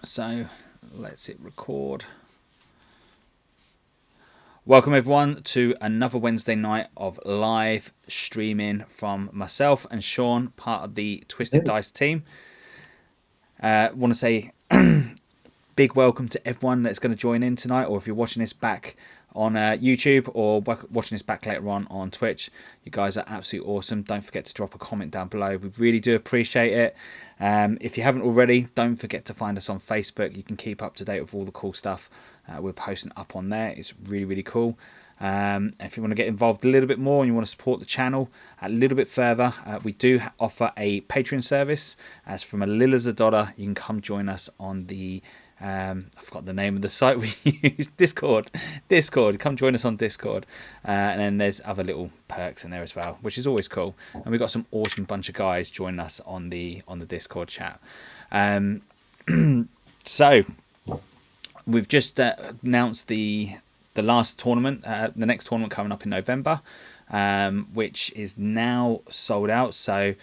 So let's hit record. Welcome everyone to another Wednesday night of live streaming from myself and Sean, part of the Twisted Dice team. Want to say big welcome to everyone that's going to join in tonight, or if you're watching this back on YouTube or watching this back later on Twitch. You guys are absolutely awesome. Don't forget to drop a comment down below. We really do appreciate it. If you haven't already, don't forget to find us on Facebook. You can keep up to date with all the cool stuff we're posting up on there. It's really cool. If you want to get involved a little bit more and you want to support the channel a little bit further, we do offer a Patreon service. As from a little as $1, you can come join us on the I forgot the name of the site we use. Discord. Come join us on Discord, and then there's other little perks in there as well, which is always cool. And we've got some awesome bunch of guys joining us on the Discord chat. So we've just announced the last tournament, the next tournament coming up in November, which is now sold out. So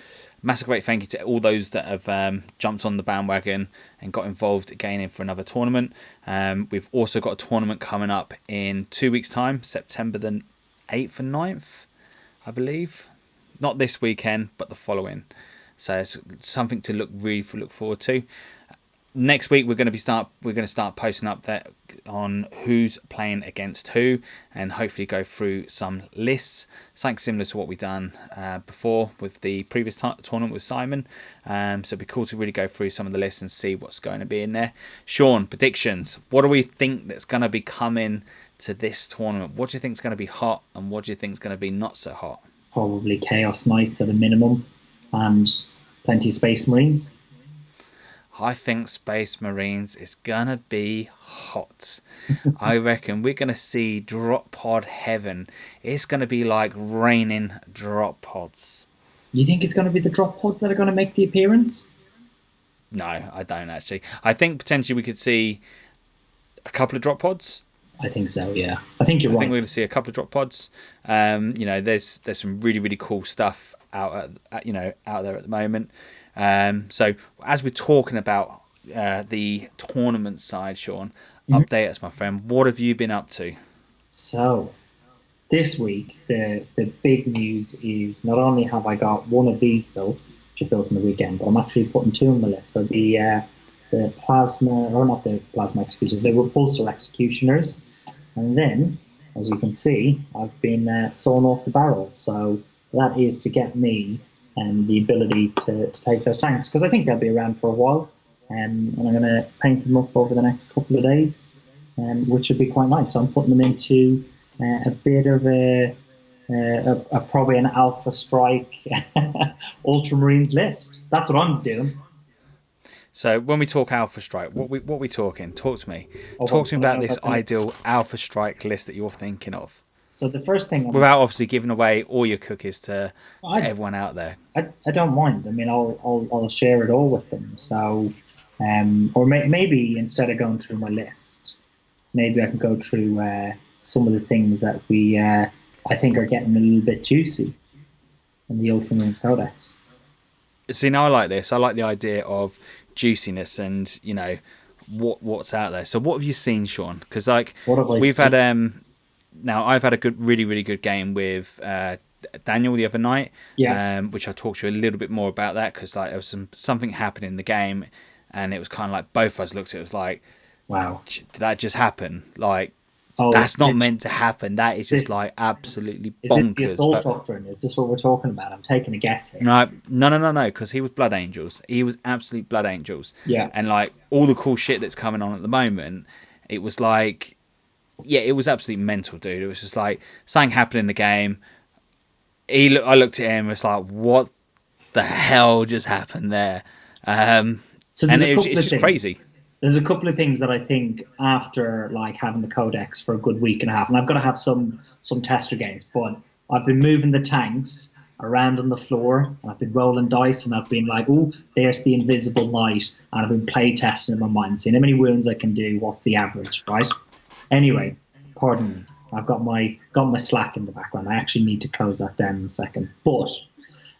massive great thank you to all those that have jumped on the bandwagon and got involved again in for another tournament. We've also got a tournament coming up in 2 weeks' time, September the 8th and 9th, I believe. Not this weekend, but the following. So it's something to look forward to. Next week we're going to start posting up that on who's playing against who, and hopefully go through some lists, something similar to what we've done before with the previous tournament with Simon. So it'd be cool to really go through some of the lists and see what's going to be in there. Sean, predictions. What do we think that's going to be coming to this tournament? What do you think is going to be hot, and what do you think is going to be not so hot? Probably Chaos Knights at a minimum, and plenty of Space Marines. I think Space Marines is gonna be hot. I reckon we're gonna see drop pod heaven. It's gonna be like raining drop pods. You think it's going to be the drop pods that are going to make the appearance? No, I don't actually. I think potentially we could see a couple of drop pods. I think so. Yeah, I think you're right. I think we're going to see a couple of drop pods. There's some really cool stuff out there at the moment. So as we're talking about the tournament side, Sean, update us, my friend. What have you been up to? So this week, the big news is not only have I got one of these built, which I built on the weekend, but I'm actually putting two on the list. So the plasma, or not the plasma, excuse me, the repulsor executioners, and then as you can see, I've been sawn off the barrel. So that is to get me the ability to take those tanks, because I think they'll be around for a while, and I'm going to paint them up over the next couple of days, which would be quite nice. So I'm putting them into a bit of a probably an Alpha Strike Ultramarines list. That's what I'm doing. So when we talk Alpha Strike, what we talking? Talk to me. Talk to me about this ideal Alpha Strike list that you're thinking of. So the first thing, without obviously giving away all your cookies to everyone out there, I don't mind. I mean, I'll share it all with them. So, maybe instead of going through my list, maybe I can go through some of the things that we I think are getting a little bit juicy in the Ultramarines Codex. See, now I like this. I like the idea of juiciness and what's out there. So what have you seen, Sean? Because we've had now I've had a really good game with Daniel the other night, which I'll talk to you a little bit more about that, because there was something happening in the game, and it was kind of like both of us looked at it, was like, wow, did that just happen? That's not meant to happen. That is just absolutely bonkers. Is this the Assault Doctrine? Is this what we're talking about? I'm taking a guess here. No, because he was Blood Angels. He was absolute Blood Angels. Yeah. And all the cool shit that's coming on at the moment, it was like, it was absolutely mental, dude. It was just like something happened in the game. I looked at him and was like, what the hell just happened there? So it's just crazy. There's a couple of things that I think after having the Codex for a good week and a half, and I've got to have some tester games, but I've been moving the tanks around on the floor, and I've been rolling dice, and I've been like, oh, there's the Invisible Knight, and I've been play testing in my mind, seeing how many wounds I can do, what's the average, right? Anyway, pardon me. I've got my Slack in the background. I actually need to close that down in a second. But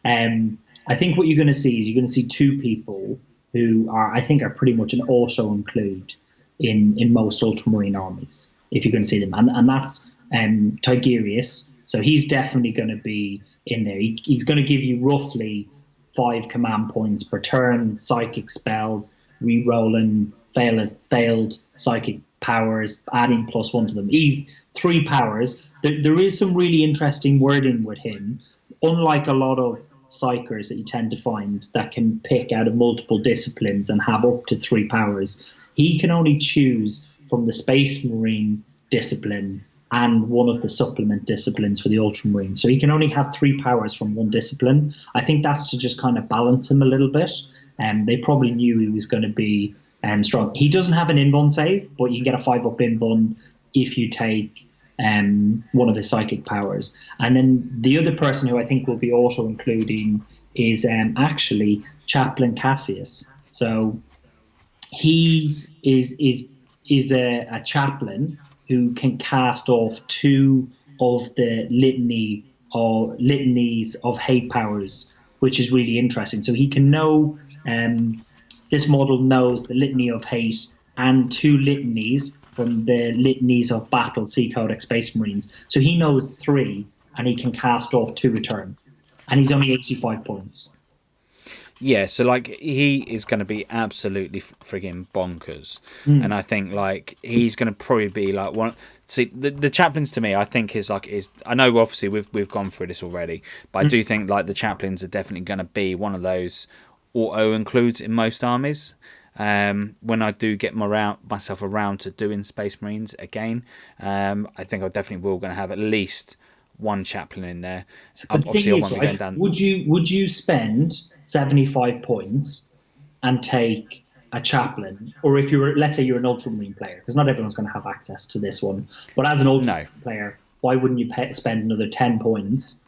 I think what you're going to see is you're going to see two people who are, I think, are pretty much an auto include in most Ultramarine armies, if you can see them, and that's Tigurius. So he's definitely going to be in there. He's going to give you roughly 5 command points per turn, psychic spells, re-rolling failed psychic powers, adding +1 to them. He's 3 powers. There is some really interesting wording with him. Unlike a lot of psychers that you tend to find that can pick out of multiple disciplines and have up to 3 powers, he can only choose from the Space Marine discipline and one of the supplement disciplines for the Ultramarine. So he can only have 3 powers from one discipline. I think that's to just kind of balance him a little bit. And they probably knew he was going to be strong. He doesn't have an Invuln save, but you can get a 5-up Invuln if you take one of his psychic powers. And then the other person who I think will be auto including is actually Chaplain Cassius. So he is a chaplain who can cast off 2 of the litanies of hate powers, which is really interesting. So he can know, this model knows the litany of hate and 2 litanies from the litanies of battle Sea Codex Space Marines. So he knows 3, and he can cast off 2 a turn. And he's only 85 points. Yeah, so like he is going to be absolutely frigging bonkers, and I think like he's going to probably be like one. See, the chaplains to me, I think is I know obviously we've gone through this already, but I do think like the chaplains are definitely going to be one of those auto includes in most armies. When I do get myself around to doing Space Marines again, I think I definitely will going to have at least one chaplain in there. But the thing is, right, would you spend 75 points and take a chaplain, or if you're, let's say you're an Ultramarine player, because not everyone's going to have access to this one, but as an Ultramarine player, why wouldn't you spend another 10 points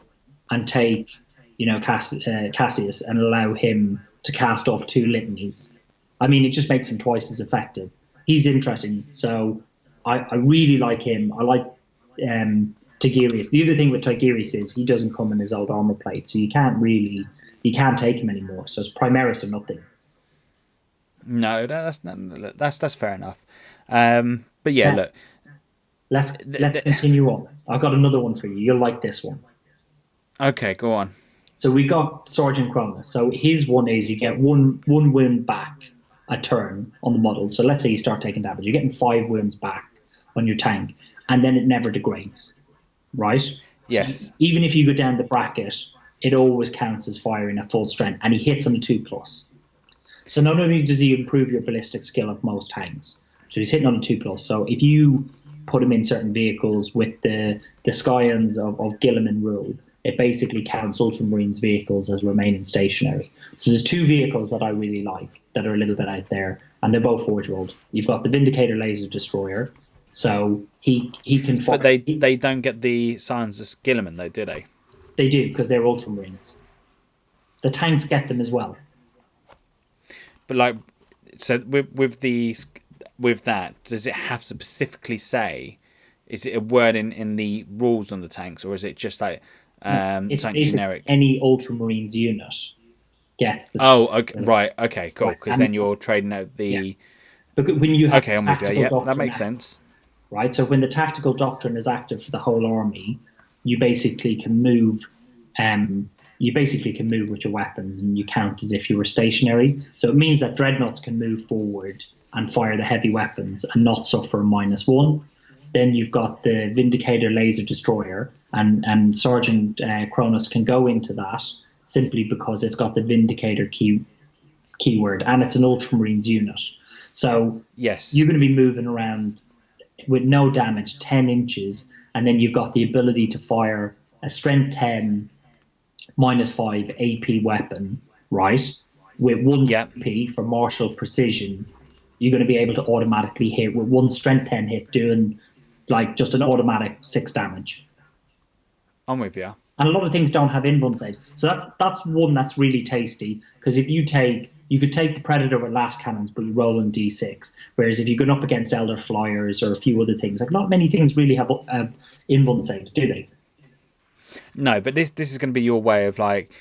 and take, Cassius and allow him to cast off 2 litanies? I mean, it just makes him twice as effective. He's interesting, so I really like him. I like Tigurius. The other thing with Tigurius is he doesn't come in his old armor plate, so you can't take him anymore. So it's Primaris or nothing. No, that's fair enough. But yeah, look. Let's continue on. I've got another one for you. You'll like this one. Okay, go on. So we got Sergeant Cronus. So his one is you get one wound back a turn on the model. So let's say you start taking damage. You're getting 5 wounds back on your tank, and then it never degrades. Right? Yes. So even if you go down the bracket, it always counts as firing at full strength, and he hits on a 2+. So not only does he improve your ballistic skill of most tanks, so he's hitting on a 2+. So if you put him in certain vehicles with the Scions of Guilliman rule, it basically counts Ultramarines vehicles as remaining stationary. So there's 2 vehicles that I really like that are a little bit out there, and they're both Forge World. You've got the Vindicator Laser Destroyer. So he can fire. But they don't get the Scions of Guilliman though, do they? They do, because they're Ultramarines. The tanks get them as well. But like, so with that, does it have to specifically say? Is it a word in the rules on the tanks, or is it just like it's tank generic? Any Ultramarines unit gets the. Oh, okay, right, okay, cool. Because then you're trading out the. Yeah. But when you have I'm with you. Yeah, that makes sense. Right, so when the tactical doctrine is active for the whole army, you basically can move. With your weapons, and you count as if you were stationary. So it means that dreadnoughts can move forward and fire the heavy weapons and not suffer a -1. Then you've got the Vindicator Laser Destroyer, and Sergeant Cronus can go into that simply because it's got the Vindicator keyword, and it's an Ultramarines unit. So yes, you're going to be moving around with no damage, 10 inches, and then you've got the ability to fire a Strength 10 -5 AP weapon, right? With 1 CP for martial precision, you're going to be able to automatically hit with 1 Strength 10 hit, doing like just an automatic 6 damage. I'm with you. And a lot of things don't have invuln saves, so that's one that's really tasty. Because if you could take the Predator with last cannons, but you roll in D6. Whereas if you're going up against Elder Flyers or a few other things, like not many things really have invuln saves, do they? No, but this is going to be your way of like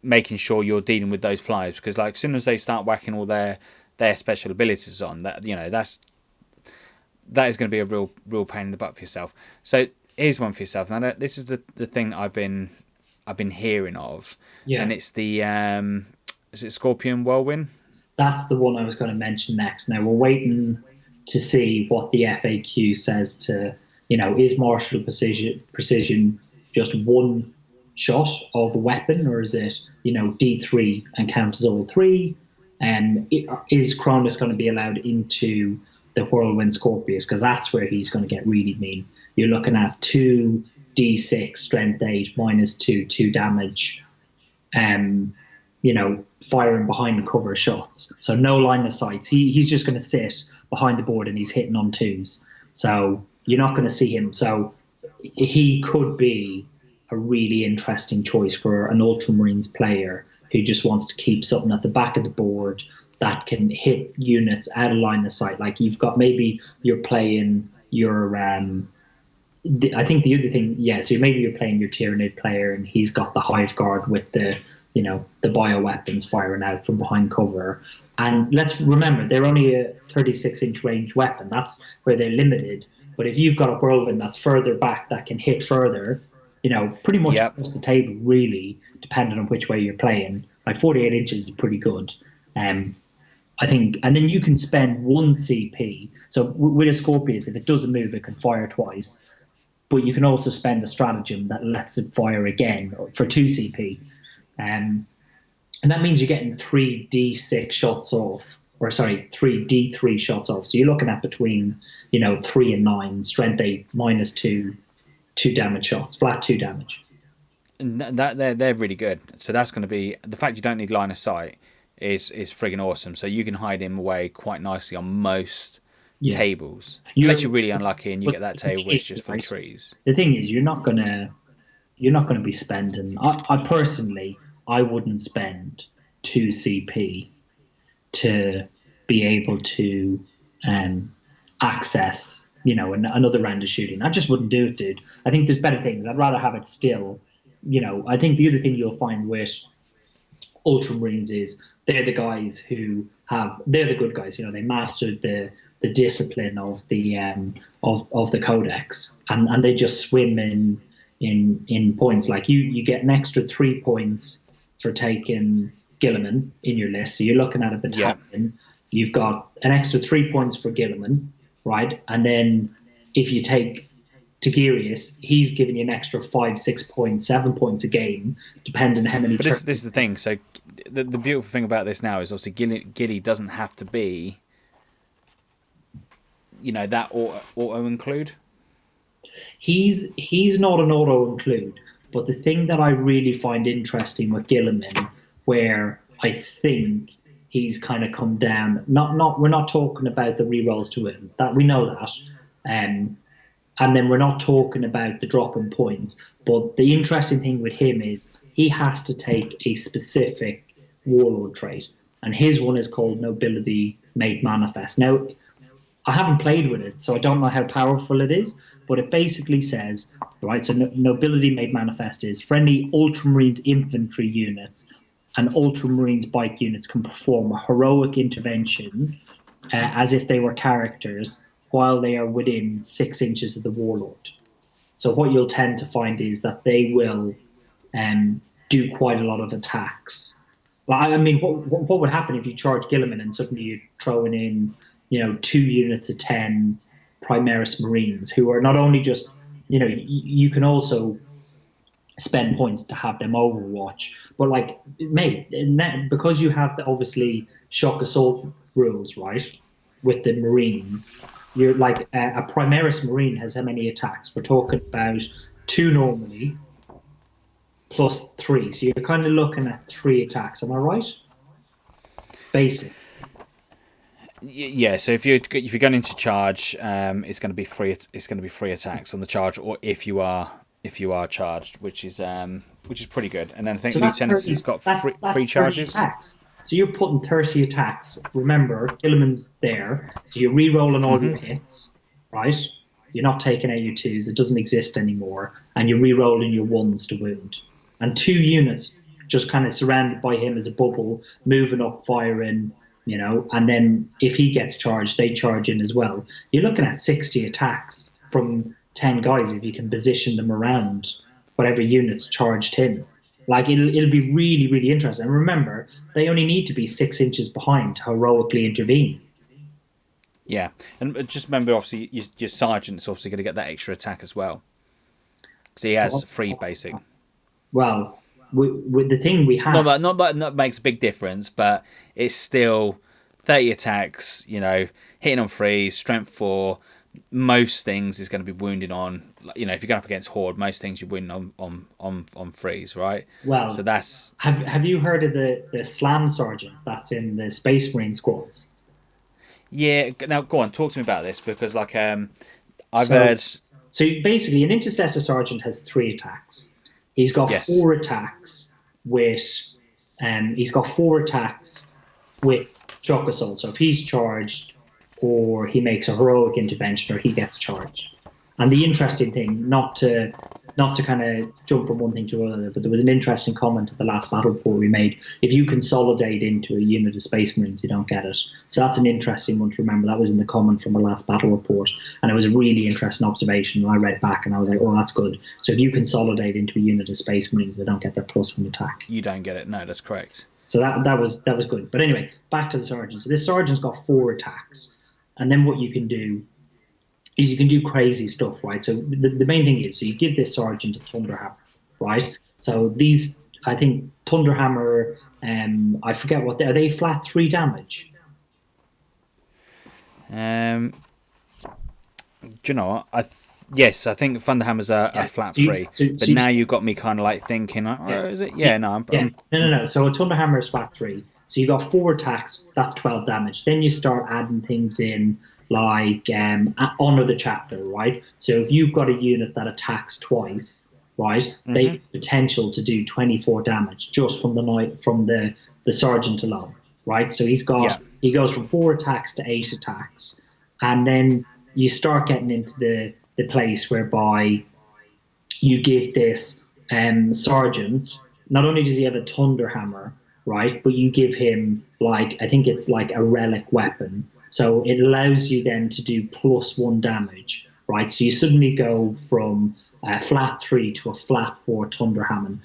making sure you're dealing with those flyers, because like as soon as they start whacking all their special abilities on, that that is going to be a real pain in the butt for yourself. So here's one for yourself. Now this is the thing I've been hearing of, and it's the is it Scorpion Whirlwind? That's the one I was going to mention next. Now we're waiting to see what the FAQ says to, is martial precision just one shot of the weapon, or is it, D3 and count as all three? Is Cronus going to be allowed into the Whirlwind Scorpius? Because that's where he's going to get really mean. You're looking at 2d6 strength 8 -2, 2 damage, firing behind cover shots. So no line of sight. He's just going to sit behind the board and he's hitting on 2s. So you're not going to see him. So he could be a really interesting choice for an Ultramarines player who just wants to keep something at the back of the board that can hit units out of line of sight. Like maybe you're playing your I think the other thing, so maybe you're playing your Tyranid player and he's got the Hive Guard with the bioweapons firing out from behind cover. And let's remember, they're only a 36-inch range weapon. That's where they're limited. But if you've got a Whirlwind that's further back that can hit further, pretty much across the table, really, depending on which way you're playing, like 48 inches is pretty good. I think, and then you can spend 1 CP. So with a Scorpius, if it doesn't move, it can fire twice. But you can also spend a stratagem that lets it fire again for 2 CP. And that means you're getting 3d6 shots off, 3d3 shots off. So you're looking at between, 3 and 9, strength 8, -2, 2 damage shots, flat 2 damage. And they're really good. So that's going to be, the fact you don't need line of sight is friggin' awesome. So you can hide him away quite nicely on most tables, unless you're really unlucky and you get that table which is just full of trees. The thing is, you're not gonna be spending. I personally, I wouldn't spend 2 CP to be able to access, another round of shooting. I just wouldn't do it, dude. I think there's better things. I'd rather have it still. I think the other thing you'll find with Ultramarines is they're the guys they're the good guys. They mastered the discipline of the of the codex, and they just swim in points. Like you get an extra 3 points for taking Guilliman in your list. So you're looking at a battalion. You've got an extra 3 points for Guilliman, right? And then if you take Tigurius, he's giving you an extra 5, 6 points, 7 points a game, depending on how many. But this is the thing. So the beautiful thing about this now is obviously Gilly doesn't have to be, that auto include. He's not an auto include, but the thing that I really find interesting with Guilliman, where I think he's kind of come down. We're not talking about the rerolls to him. That we know that. And then we're not talking about the drop in points. But the interesting thing with him is he has to take a specific warlord trait. And his one is called Nobility Made Manifest. Now, I haven't played with it, so I don't know how powerful it is. But it basically says, right, so Nobility Made Manifest is friendly Ultramarines infantry units and Ultramarines bike units can perform a heroic intervention as if they were characters while they are within 6 inches of the warlord. So what you'll tend to find is that they will do quite a lot of attacks. I mean, what would happen if you charge Guilliman and suddenly you're throwing in, 2 units of 10 Primaris Marines who are not only just, you can also spend points to have them overwatch, but like, mate, because you have the obviously shock assault rules, right, with the Marines, you're like a Primaris Marine has how many attacks? We're talking about 2 normally plus 3, so you're kind of looking at 3 attacks. Am I right? Basic. Yeah. So if you're going into charge, it's going to be free. It's going to be free attacks on the charge, or if you are charged, which is pretty good. And then I think Lieutenant's has got free charges. Attacks. So you're putting 30 attacks. Remember, Guilliman's there, so you're re-rolling all your hits, right? You're not taking out your 2s. It doesn't exist anymore, and you're re-rolling your 1s to wound. And 2 units just kind of surrounded by him as a bubble, moving up, firing, and then if he gets charged, they charge in as well. You're looking at 60 attacks from 10 guys if you can position them around whatever units charged him. Like, it'll be really, really interesting. And remember, they only need to be 6 inches behind to heroically intervene. Yeah, and just remember, obviously, your sergeant's obviously going to get that extra attack as well. Because he has 3 basic. Well, with the thing we have... Not that makes a big difference, but it's still 30 attacks, hitting on 3, strength 4. Most things is going to be wounding on. If you're going up against Horde, most things you win on 3s, right? Well, so that's... Have you heard of the Slam Sergeant that's in the Space Marine squads? Yeah, now go on, talk to me about this, because I've heard... So basically, an Intercessor Sergeant has 3 attacks. He's got 4 attacks with... he's got 4 attacks with Shock Assault. So if he's charged, or he makes a heroic intervention, or he gets charged. And the interesting thing, not to kind of jump from one thing to another, but there was an interesting comment at the last battle report we made. If you consolidate into a unit of Space Marines, you don't get it. So that's an interesting one to remember. That was in the comment from the last battle report, and it was a really interesting observation. And I read back and I was like, oh, that's good. So if you consolidate into a unit of Space Marines, they don't get their +1 attack. You don't get it. No, that's correct. So that was good. But anyway, back to the Sergeant. So this Sergeant's got 4 attacks. And then what you can do is you can do crazy stuff, right? So the main thing is, so you give this Sergeant a Thunderhammer, right? So these, I think, Thunderhammer, I forget are they flat 3 damage? Do you know what? Yes, I think Thunderhammer's a flat 3. But now you've got me kind of like thinking, is it? Yeah, no. No. So a Thunderhammer is flat 3. So you got 4 attacks, that's 12 damage. Then you start adding things in like Honor the Chapter, right? So if you've got a unit that attacks twice, right, they have potential to do 24 damage just from the Sergeant alone, right? So he goes from 4 attacks to 8 attacks. And then you start getting into the place whereby you give this Sergeant, not only does he have a Thunderhammer, right, but you give him, I think it's like a relic weapon. So it allows you then to do +1 damage, right? So you suddenly go from a flat 3 to a flat 4 Thunderhammer.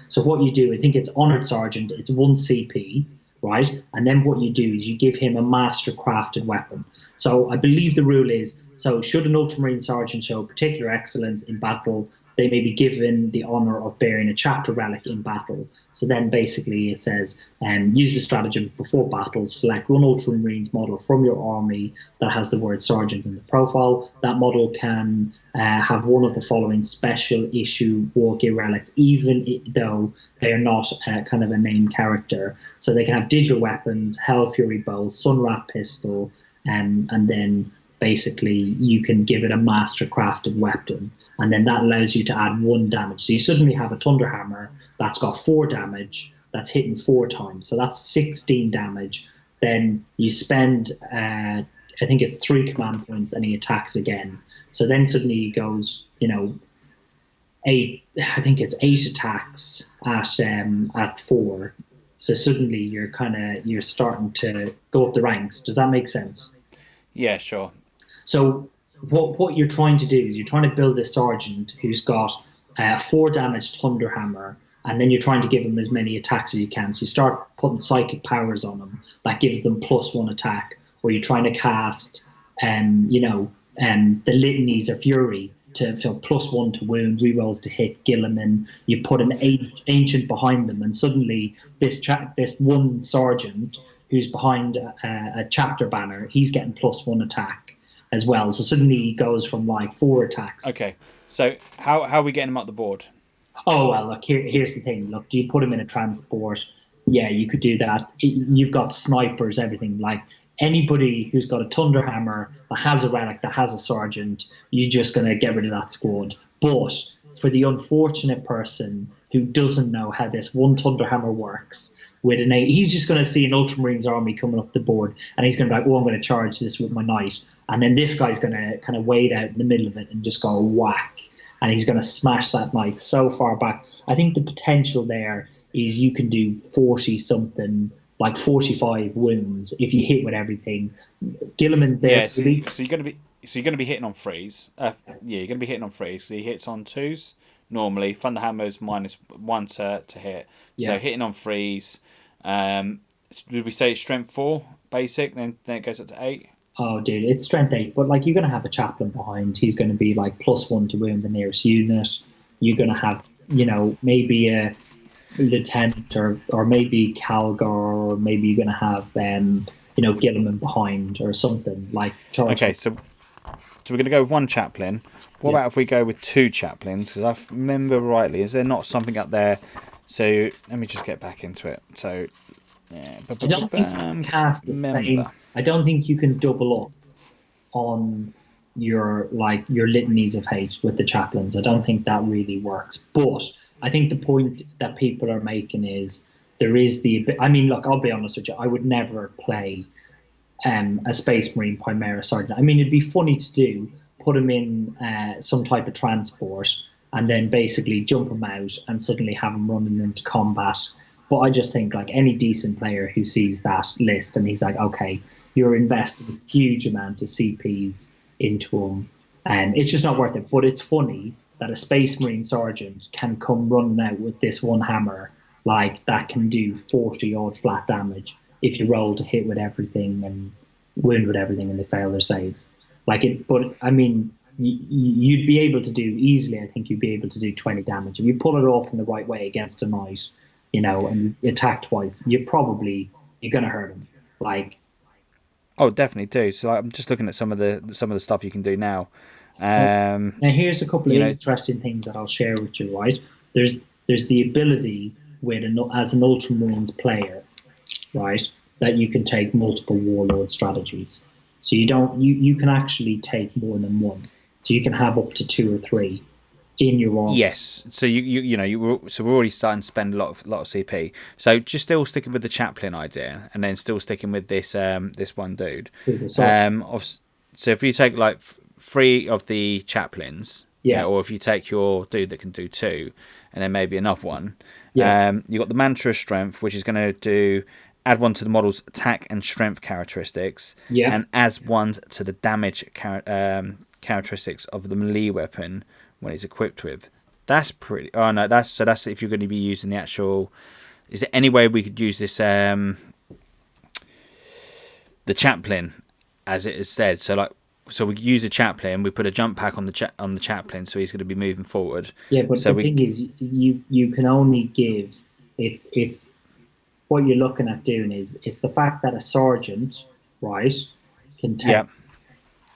So what you do, I think it's Honored Sergeant, it's 1 CP, right? And then what you do is you give him a master crafted weapon. So I believe the rule is, so should an Ultramarine Sergeant show particular excellence in battle, they may be given the honor of bearing a chapter relic in battle. So then basically it says, use the stratagem before battle, select one Ultramarines model from your army that has the word Sergeant in the profile. That model can have one of the following special issue Wargear relics, even though they are not kind of a named character. So they can have digital weapons, Hell Fury Bow, Sunwrap Pistol, and then basically you can give it a master crafted weapon, and then that allows you to add 1 damage. So you suddenly have a Thunderhammer that's got 4 damage, that's hitting 4 times, so that's 16 damage. Then you spend I think it's 3 command points and he attacks again. So then suddenly he goes, 8, I think it's 8 attacks at 4. So suddenly you're starting to go up the ranks. Does that make sense? Yeah, sure. So what you're trying to do is you're trying to build a Sergeant who's got 4 damage Thunderhammer, and then you're trying to give him as many attacks as you can. So you start putting psychic powers on them that gives them +1 attack, or you're trying to cast the litanies of fury to feel +1 to wound, rerolls to hit, Gilliman. You put an ancient behind them, and suddenly this one Sergeant who's behind a chapter banner, he's getting +1 attack as well. So suddenly he goes from 4 attacks. Okay, so how are we getting him up the board? Oh, well, look, here's the thing. Look, do you put him in a transport? Yeah, you could do that. You've got snipers, everything. Anybody who's got a Thunderhammer, that has a relic, that has a Sergeant, you're just going to get rid of that squad. But for the unfortunate person who doesn't know how this one Thunderhammer works, he's just going to see an Ultramarines army coming up the board, and he's going to be like, oh, I'm going to charge this with my knight. And then this guy's going to kind of wade out in the middle of it and just go whack. and he's going to smash that knight so far back. I think the potential there is you can do 40 something, like 45 wounds if you hit with everything. Gilliman's there. Yeah, so you're going to be hitting on threes. Yeah, you're going to be hitting on threes. So he hits on twos normally. Thunderhammer's -1 to hit. So Yeah. hitting on threes. Did we say strength 4 basic? Then it goes up to 8. Oh, dude, it's strength 8, but like you're going to have a chaplain behind. He's going to be like +1 to wound the nearest unit. You're going to have, maybe a lieutenant or maybe Calgar, or maybe you're going to have, Gilliman behind or something like Charles. Okay, so we're going to go with one chaplain. What about if we go with 2 chaplains? Because I remember rightly, is there not something up there? So let me just get back into it. So yeah, I don't think you can cast the same. I don't think you can double up on your litanies of hate with the chaplains. I don't think that really works. But I think the point that people are making is there is I mean, look, I'll be honest with you. I would never play a Space Marine Primera Sergeant. I mean, it'd be funny to do, put him in some type of transport and then basically jump him out and suddenly have him running into combat. But I just think like any decent player who sees that list and he's like, okay, you're investing a huge amount of CPs into him, and it's just not worth it. But it's funny that a Space Marine Sergeant can come running out with this one hammer like that can do 40 odd flat damage if you roll to hit with everything and wound with everything and they fail their saves. But I mean, you'd be able to do easily. I think you'd be able to do 20 damage if you pull it off in the right way against a knight, and attack twice. You're gonna hurt him. Oh, definitely do. So I'm just looking at some of the stuff you can do now. Now here's a couple of interesting things that I'll share with you. Right, there's the ability as an Ultramarines player, right, that you can take multiple warlord strategies. So you can actually take more than one. So you can have up to 2 or 3 in your army. Yes. So we're already starting to spend a lot of CP. So just still sticking with the chaplain idea, and then still sticking with this one dude. So if you take like 3 of the chaplains, or if you take your dude that can do 2, and then maybe another one, you got the Mantra of Strength, which is going to add 1 to the model's attack and strength characteristics, and adds 1 to the damage characteristics of the melee weapon when it's equipped with. That's pretty. Oh no, that's if you're going to be using the actual. Is there any way we could use this the chaplain as it is said? So we use a chaplain. We put a jump pack on the chaplain, so he's going to be moving forward. Yeah, but the thing is, you can only give. It's what you're looking at doing is it's the fact that a sergeant, right, can take. Yeah.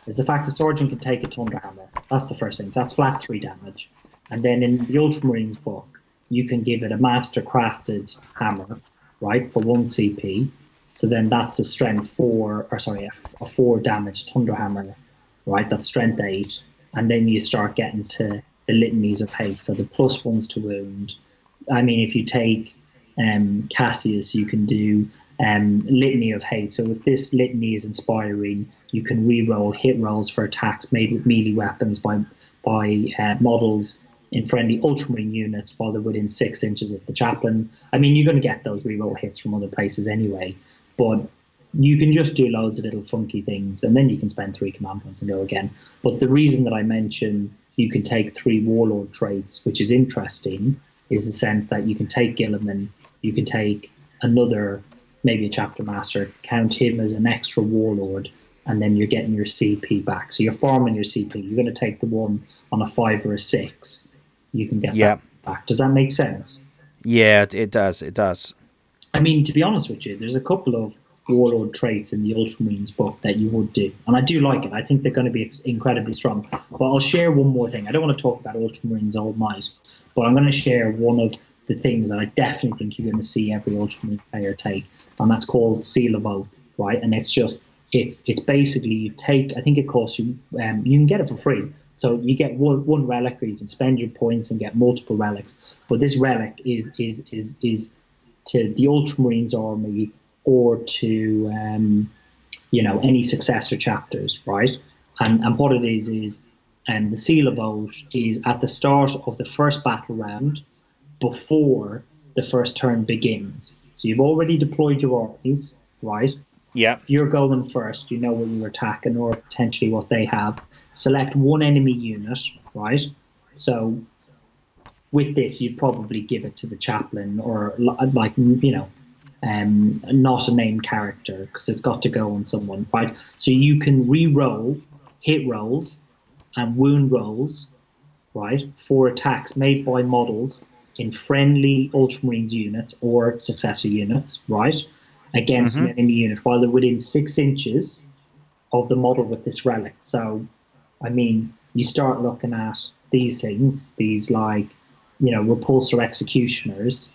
Is the fact a sergeant can take a Thunderhammer. That's the first thing. So that's flat 3 damage. And then in the Ultramarines book, you can give it a master crafted hammer, right, for 1 CP. So then that's a strength 4, or sorry, a 4 damage Thunderhammer, right? That's strength 8. And then you start getting to the litanies of hate. So the +1s to wound. I mean, if you take Cassius, you can do litany of hate. So if this litany is inspiring, you can re-roll hit rolls for attacks made with melee weapons by models in friendly Ultramarine units while they're within 6 inches of the chaplain. I mean, you're going to get those re-roll hits from other places anyway, but you can just do loads of little funky things, and then you can spend 3 command points and go again. But the reason that I mention you can take 3 warlord traits, which is interesting, is the sense that you can take Gilliman, you can take another, maybe a chapter master, count him as an extra warlord, and then you're getting your CP back. So you're farming your CP. You're going to take the one on a 5 or a 6. You can get that back. Does that make sense? Yeah, it does. It does. I mean, to be honest with you, there's a couple of warlord traits in the Ultramarines book that you would do, and I do like it. I think they're going to be incredibly strong. But I'll share one more thing. I don't want to talk about Ultramarines all night, but I'm going to share one of the things that I definitely think you're going to see every Ultramarine player take, and that's called Seal of Oath, right? And it's basically you take, I think it costs you, you can get it for free. So you get one relic, or you can spend your points and get multiple relics. But this relic is to the Ultramarines army or to any successor chapters, right? And what it is And the seal of vote is at the start of the first battle round before the first turn begins. So you've already deployed your armies, right? Yeah. If you're going first, you know what you're attacking or potentially what they have. Select one enemy unit, right? So with this, you'd probably give it to the chaplain or like, not a named character because it's got to go on someone, right? So you can re-roll hit rolls and wound rolls, right, for attacks made by models in friendly Ultramarines units or successor units, right, against an enemy unit while they're within 6 inches of the model with this relic. So, I mean, you start looking at these things, these like, repulsor executioners,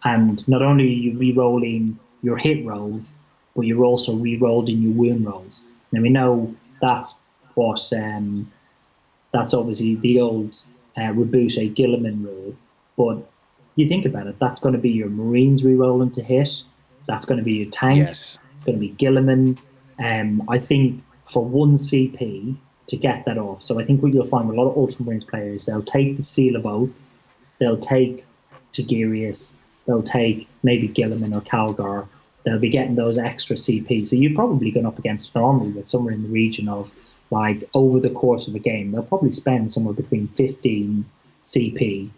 and not only are you re-rolling your hit rolls, but you're also re-rolling your wound rolls. Now we know that's what that's obviously the old Rabute Guilliman rule, but you think about it, that's going to be your Marines re-rolling to hit, that's going to be your tank, Yes. it's going to be Guilliman. I think for 1 CP to get that off, so I think what you'll find with a lot of Ultramarines players, they'll take the Seal of Oath, they'll take Tigurius, they'll take maybe Guilliman or Calgar, they'll be getting those extra CP. So you're probably going up against an army with somewhere in the region of, like, over the course of a game, they'll probably spend somewhere between 15 CP.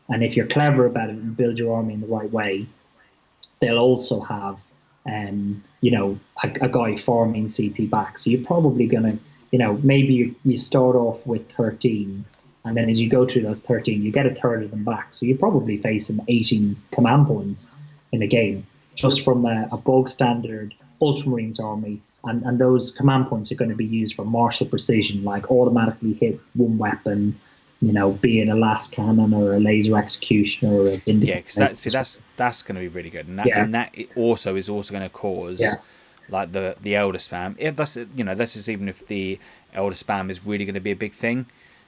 And if you're clever about it and build your army in the right way, they'll also have, a guy farming CP back. So you're probably going to, maybe you start off with 13, and then as you go through those 13, you get a third of them back. So you're probably facing 18 command points in a game, just from a bog standard Ultramarines army. And those command points are going to be used for martial precision, like automatically hit one weapon, being a last cannon or a laser executioner or a vindicator. Yeah, because that's going to be really good, and that also is going to cause like the elder spam. Yeah, that's this is even if the elder spam is really going to be a big thing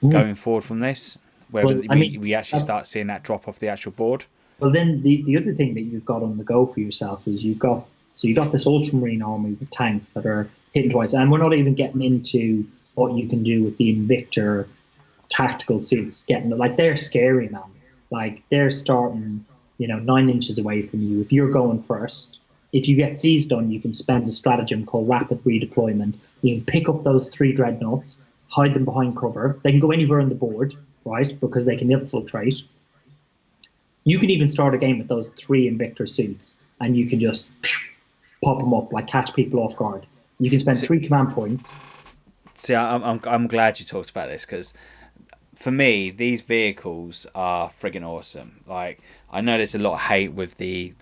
going forward from this, where we actually start seeing that drop off the actual board. Well, then the other thing that you've got on the go for yourself is you've got this Ultramarine army with tanks that are hitting twice, and we're not even getting into what you can do with the Invictor tactical suits. They're scary, man. Like, they're starting 9 inches away from you. If you're going first, if you get seized on, you can spend a stratagem called rapid redeployment. You can pick up those 3 dreadnoughts, hide them behind cover. They can go anywhere on the board, right, because they can infiltrate. You can even start a game with those 3 Invictor suits, and you can just pop them up, like catch people off guard. You can spend 3 command points. See, I'm glad you talked about this, because for me, these vehicles are friggin' awesome. Like, I know there's a lot of hate with the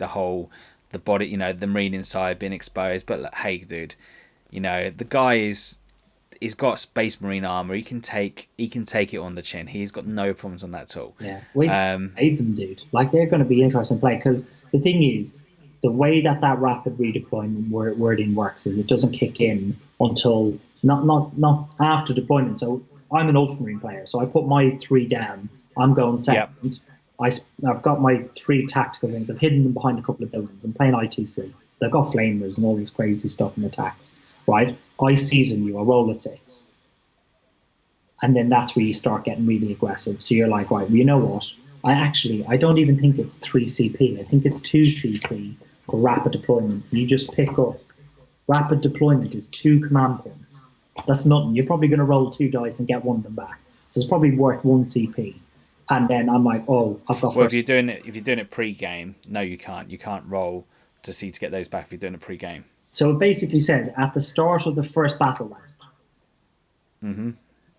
body, the Marine inside being exposed, but like, hey, dude, the guy he's got Space Marine armor. He can take it on the chin. He's got no problems on that at all. Yeah, hate them, dude. Like, they're going to be interesting to play, because the thing is, the way that rapid redeployment wording works is it doesn't kick in until not after deployment. So I'm an Ultramarine player, so I put my 3 down. I'm going second. Yep. I've got my 3 tactical things. I've hidden them behind a couple of buildings. I'm playing ITC. They've got flamers and all this crazy stuff in attacks, right? I season you. I roll a 6. And then that's where you start getting really aggressive. So you're like, right, well, you know what? I don't even think it's 3 CP. I think it's 2 CP for rapid deployment. You just pick up. Rapid deployment is 2 command points. That's nothing. You're probably going to roll 2 dice and get one of them back. So it's probably worth 1 CP. And then I'm like, oh, I've got. Well, if you're doing it pre-game, no, you can't. You can't roll to get those back if you're doing it pre-game. So it basically says at the start of the first battle round. Mm-hmm.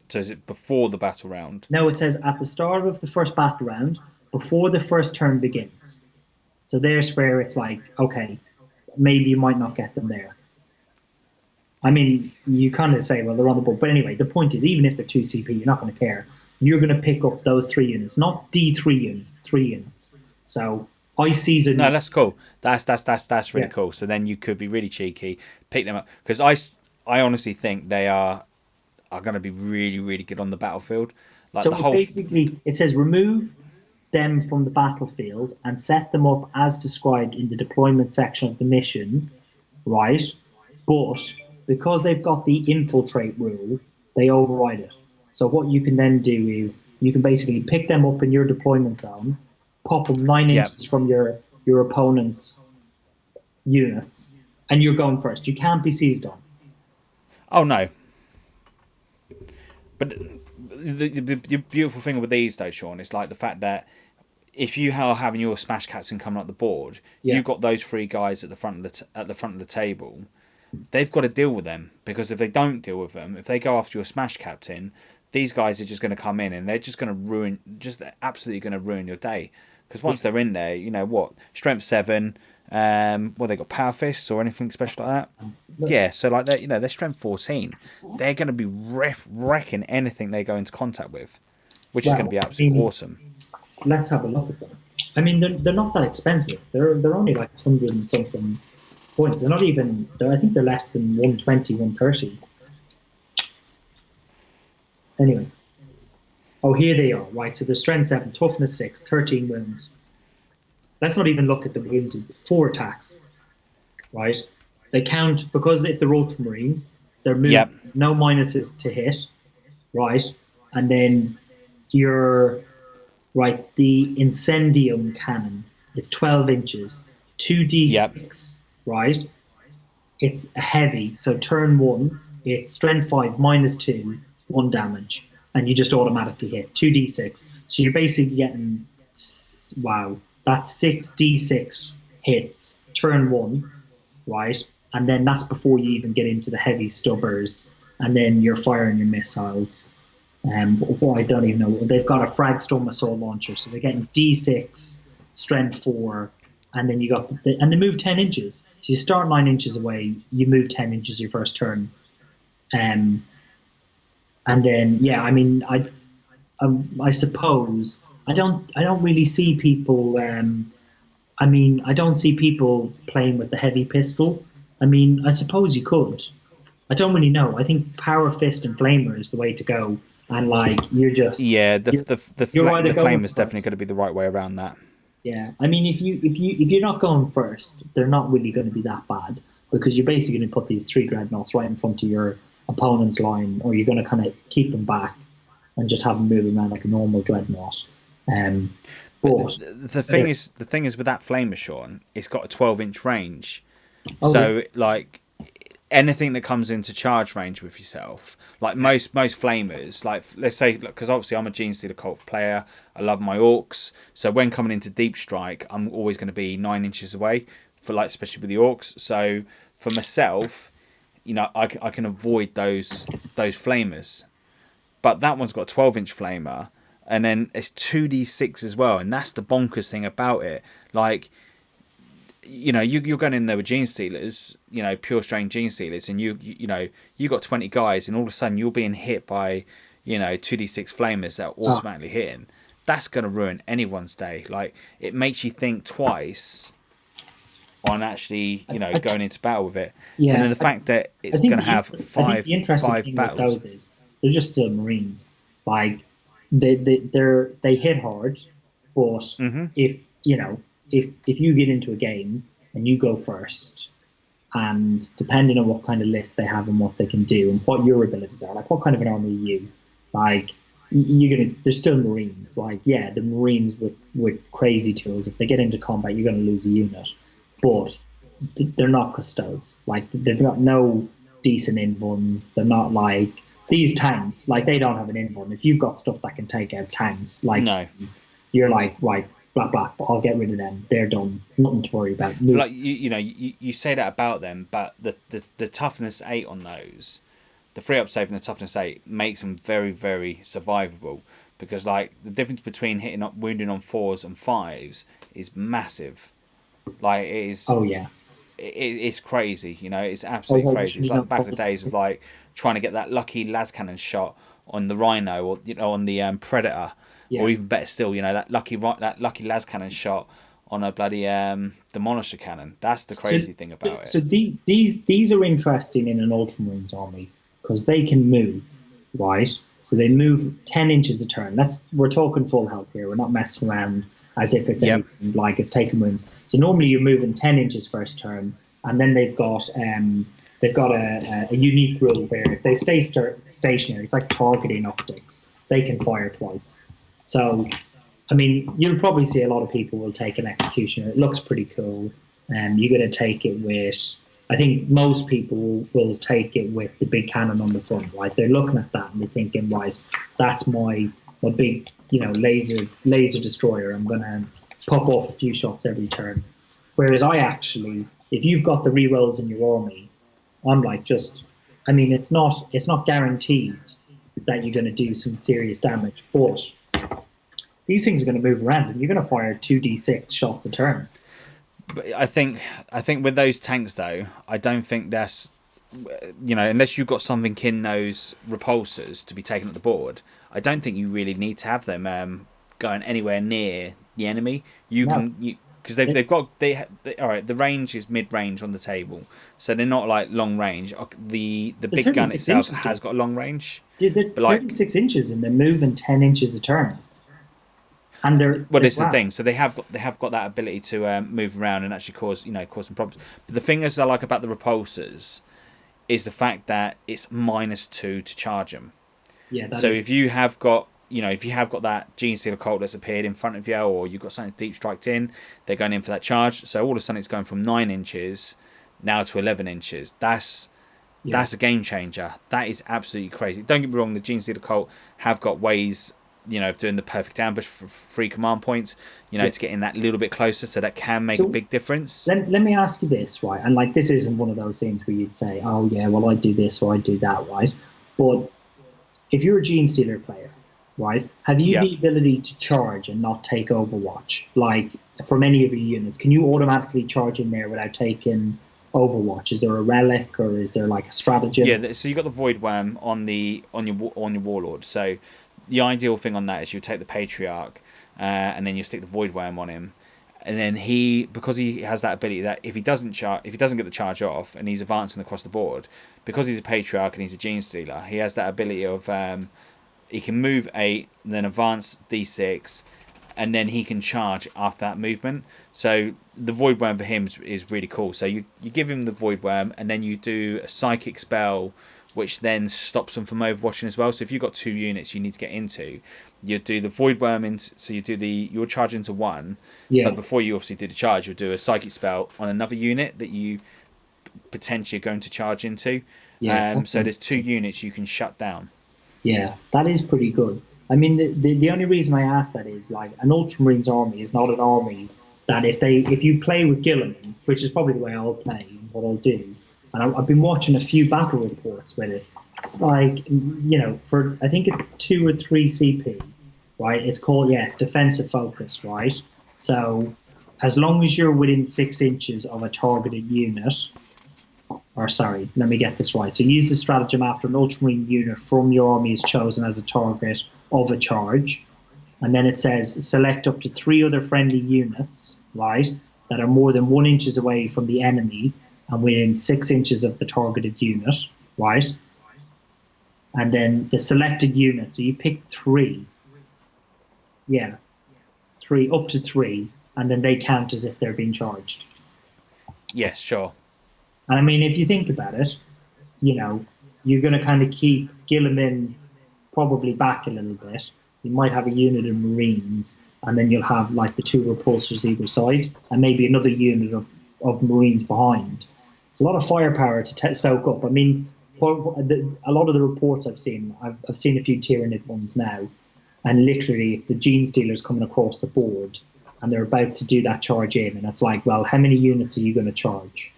So is it before the battle round? No, it says at the start of the first battle round, before the first turn begins. So there's where it's like, okay, maybe you might not get them there. I mean, you kind of say, well, they're on the board. But anyway, the point is, even if they're 2 CP, you're not going to care. You're going to pick up those 3 units, not D3 units, 3 units. So I season. No, that's cool. That's really cool. So then you could be really cheeky, pick them up, because I honestly think they are going to be really, really good on the battlefield. Like, so basically, it says remove them from the battlefield and set them up as described in the deployment section of the mission, right? But because they've got the infiltrate rule, they override it. So what you can then do is you can basically pick them up in your deployment zone, pop them nine Yep. inches from your opponent's units, and you're going first. You can't be seized on. Oh no. But the beautiful thing with these though, Sean, is like the fact that if you are having your smash captain coming up the board, Yeah. you've got those three guys at the front of the table. They've got to deal with them, because if they don't deal with them, if they go after your smash captain, these guys are just going to come in and they're just going to absolutely going to ruin your day. Because once they're in there, you know what, strength 7, well, they got power fists or anything special like that. Yeah, so like that, they're strength 14. They're going to be wrecking anything they go into contact with, which is going to be absolutely awesome. Let's have a look at them. I mean, they're not that expensive. They're only like 100 and something points. They're not even. I think they're less than 120, 130. Anyway. Oh, here they are. Right. So they're strength 7, toughness 6, 13 wounds. Let's not even look at the wounds. 4 attacks. Right. They count because if they're Ultramarines, they're moving. Yep. No minuses to hit. Right. And then your right, the Incendium cannon. It's 12 inches, 2d6. Yep. Right. It's heavy. So turn 1, it's strength 5 minus 2, 1 damage, and you just automatically hit 2d6. So you're basically getting, wow, that's 6d6 hits turn 1, right? And then that's before you even get into the heavy stubbers, and then you're firing your missiles. Well, I don't even know. They've got a Fragstorm assault launcher, so they're getting d6, strength 4, and then you got and they move 10 inches. So you start 9 inches away, you move 10 inches your first turn. And then, yeah, I mean, I suppose I don't really see people. I mean, I don't see people playing with the heavy pistol. I mean, I suppose you could. I don't really know. I think Power Fist and Flamer is the way to go. And like, you're just the flame is definitely going to be the right way around that. Yeah, I mean, if you're not going first, they're not really going to be that bad, because you're basically going to put these 3 dreadnoughts right in front of your opponent's line, or you're going to kind of keep them back and just have them moving around like a normal dreadnought. But the thing is with that flamer, Sean, it's got a 12-inch range. Oh, So yeah. like anything that comes into charge range with yourself, like most flamers, like let's say, because obviously I'm a Genestealer Cult player, I love my orcs, so when coming into deep strike, I'm always going to be 9 inches away, for like, especially with the orcs. So for myself, I can avoid those flamers, but that one's got a 12-inch flamer, and then it's 2d6 as well, and that's the bonkers thing about it. Like, you're going in there with Genestealers, pure strain Genestealers, and you got 20 guys, and all of a sudden you're being hit by 2d6 flamers that are automatically hitting. That's going to ruin anyone's day. Like, it makes you think twice on actually going into battle with it. Yeah, and then the fact that it's going to have five I think the interesting thing battles with those is they're just still Marines. Like, they hit hard, but if you get into a game and you go first, and depending on what kind of list they have and what they can do and what your abilities are, like what kind of an army are you, like, they're still Marines. Like, yeah, the Marines with crazy tools, if they get into combat, you're going to lose a unit, but they're not custodes. Like, they've got no decent invuns. They're not like these tanks. Like, they don't have an invun. If you've got stuff that can take out tanks, like No. you're like, right, blah blah, but I'll get rid of them. They're done. Nothing to worry about. Like, you say that about them, but the toughness 8 on those, the 3-up save and the toughness 8 makes them very, very survivable, because like the difference between wounding on 4s and 5s is massive. Like, it is. Oh yeah. It's crazy. It's absolutely crazy. It's like the back of the days of like trying to get that lucky las cannon shot on the Rhino, or on the Predator. Yeah. Or even better still, that lucky las cannon shot on a bloody Demolisher cannon. That's the crazy thing about it. So these are interesting in an Ultramarines army because they can move, right? So they move 10 inches a turn. We're talking full health here. We're not messing around as if it's anything like it's taking wounds. So normally you're moving 10 inches first turn, and then they've got they've got a unique rule where if they stay stationary, it's like targeting optics. They can fire twice. So, I mean, you'll probably see a lot of people will take an executioner. It looks pretty cool. You're going to take it with. I think most people will take it with the big cannon on the front, right? They're looking at that and they're thinking, right, that's my big, laser destroyer. I'm going to pop off a few shots every turn. Whereas I actually, if you've got the rerolls in your army, I'm like I mean, it's not guaranteed that you're going to do some serious damage, but these things are going to move around and you're going to fire 2d6 shots a turn. But I think with those tanks though, I don't think that's, unless you've got something in those repulsors to be taken at the board, I don't think you really need to have them going anywhere near the enemy. Because they've got all right. The range is mid range on the table, so they're not like long range. The big gun itself has got a long range. Dude, they're 36 inches and they're moving 10 inches a turn. And it's the thing. So they have got that ability to move around and actually cause some problems. But the thing I like about the repulsors is the fact that it's -2 to charge them. Yeah. So if you have got that Genestealer Cult that's appeared in front of you, or you've got something deep striked in, they're going in for that charge. So all of a sudden it's going from 9 inches now to 11 inches. That's a game changer. That is absolutely crazy. Don't get me wrong, the Genestealer Cult have got ways, of doing the perfect ambush for 3 command points, to get in that little bit closer, so that can make a big difference. Let me ask you this, right? And like, this isn't one of those things where you'd say, oh yeah, well, I do this or I do that, right? But if you're a Genestealer player, right, have you the ability to charge and not take Overwatch? Like, from any of your units, can you automatically charge in there without taking Overwatch? Is there a relic or is there like a stratagem? Yeah, so you got the Void Worm on your Warlord. So the ideal thing on that is you take the Patriarch and then you stick the Void Worm on him, and then because he has that ability that if he doesn't get the charge off and he's advancing across the board, because he's a Patriarch and he's a Genestealer, he has that ability of he can move 8, then advance d6, and then he can charge after that movement. So the Void Worm for him is really cool. So you give him the Void Worm, and then you do a Psychic spell, which then stops them from overwatching as well. So if you've got 2 units you need to get into, you do the Void Worm so you'll charge into 1, but before you obviously do the charge, you'll do a Psychic spell on another unit that you potentially are going to charge into. So there's 2 units you can shut down. Yeah, that is pretty good. I mean, the only reason I ask that is, like, an Ultramarines army is not an army that if you play with Guilliman, which is probably the way I'll play, what I'll do, and I've been watching a few battle reports with it, like, for, I think it's 2 or 3 CP, right? It's called, it's defensive focus, right? So as long as you're within 6 inches of a targeted unit, or sorry, let me get this right. So use the stratagem after an Ultramarine unit from your army is chosen as a target of a charge. And then it says select up to 3 other friendly units, right, that are more than 1 inches away from the enemy and within 6 inches of the targeted unit, right? And then the selected unit, so you pick 3. Yeah, 3, up to 3, and then they count as if they're being charged. Yes, sure. And I mean, if you think about it, you're going to kind of keep Guilliman probably back a little bit. You might have a unit of Marines, and then you'll have like the 2 repulsors either side, and maybe another unit of Marines behind. It's a lot of firepower to soak up. I mean, a lot of the reports I've seen a few Tyranid ones now, and literally it's the Genestealers coming across the board, and they're about to do that charge in, and it's like, well, how many units are you going to charge?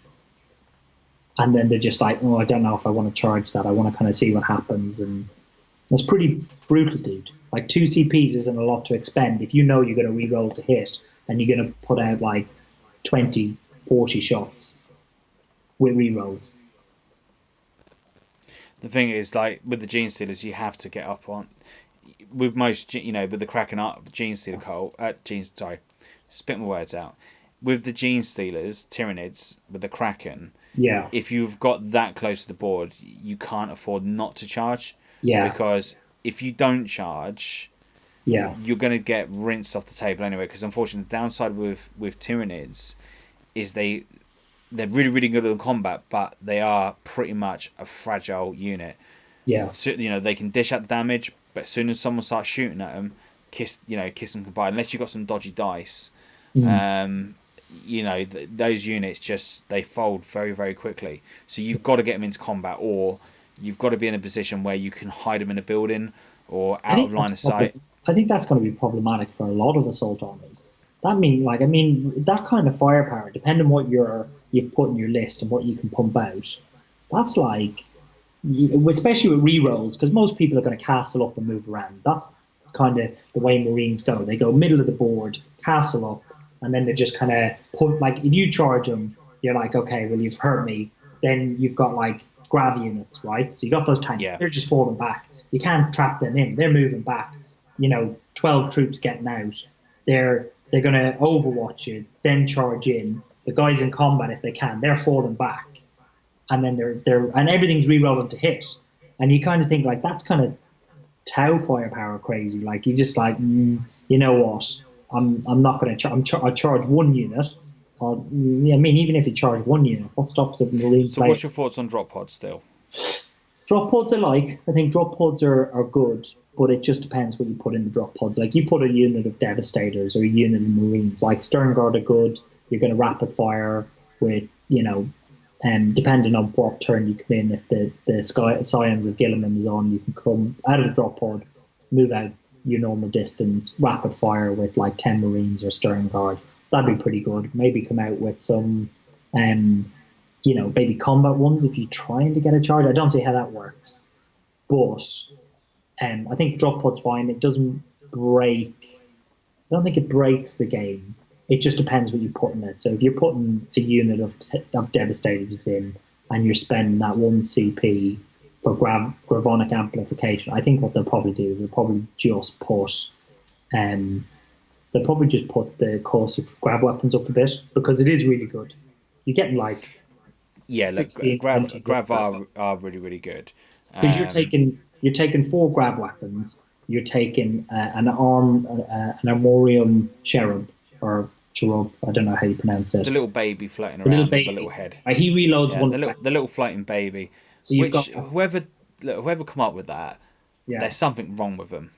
And then they're just like, oh, I don't know if I want to charge that. I want to kind of see what happens. And that's pretty brutal, dude. Like, 2 CPs isn't a lot to expend if you know you're going to re-roll to hit and you're going to put out like 20, 40 shots with re-rolls. The thing is, like, with the Genestealers, you have to get up on... With most, with the Kraken Genestealer Cult... spit my words out. With the Genestealers, Tyranids, with the Kraken... Yeah. If you've got that close to the board, you can't afford not to charge. Yeah. Because if you don't charge, you're going to get rinsed off the table anyway. Because unfortunately, the downside with Tyranids is they they're really, really good at combat, but they are pretty much a fragile unit. Yeah. So, you know, they can dish out the damage, but as soon as someone starts shooting at them, kiss them goodbye. Unless you've got some dodgy dice, Mm. you know, those units just they fold very, very quickly. So you've got to get them into combat, or you've got to be in a position where you can hide them in a building or I out think of that's line of sight. I think that's going to be problematic for a lot of assault armies. That kind of firepower, depending on what you've put in your list and what you can pump out, that's like, especially with rerolls, because most people are going to castle up and move around. That's kind of the way Marines go. They go middle of the board, castle up, and then they just kind of put, like, if you charge them, you're like, okay, well, you've hurt me. Then you've got like grav units, right? So you got those tanks. Yeah, They're just falling back. You can't trap them in. They're moving back. 12 troops getting out. They're going to overwatch you, then charge in. The guys in combat, if they can, they're falling back, and then and everything's re-rolling to hit. And you kind of think like that's kind of Tau firepower crazy. Like you just like, you know what? I'm not going to. I charge one unit. Even if you charge one unit, what stops a Marine so player? what's your thoughts on drop pods still? Drop pods I think drop pods are good, but it just depends what you put in the drop pods. Like you put a unit of Devastators or a unit of Marines, like Stern Guard are good. You're going to rapid fire with, depending on what turn you come in. If the Scions of Guilliman is on, you can come out of the drop pod, move out your normal distance, rapid fire with like 10 Marines or Stern Guard. That'd be pretty good. Maybe come out with some maybe combat ones if you're trying to get a charge. I don't see how that works. But I think drop pod's fine. It doesn't break. I don't think it breaks the game. It just depends what you put in it. So if you're putting a unit of Devastators in and you're spending that 1 CP for Gravonic Amplification, I think what they'll probably do is they'll probably just put the cost of grav weapons up a bit, because it is really good. You're getting like Yeah, look, 16, grav are really, really good. Because you're taking 4 grav weapons. You're taking an Armorium Cherub or Cherub. I don't know how you pronounce it. The little baby floating The little around with the baby. little head. He reloads Yeah, one. the little floating baby. So you've Which got whoever come up with that, yeah. there's something wrong with them.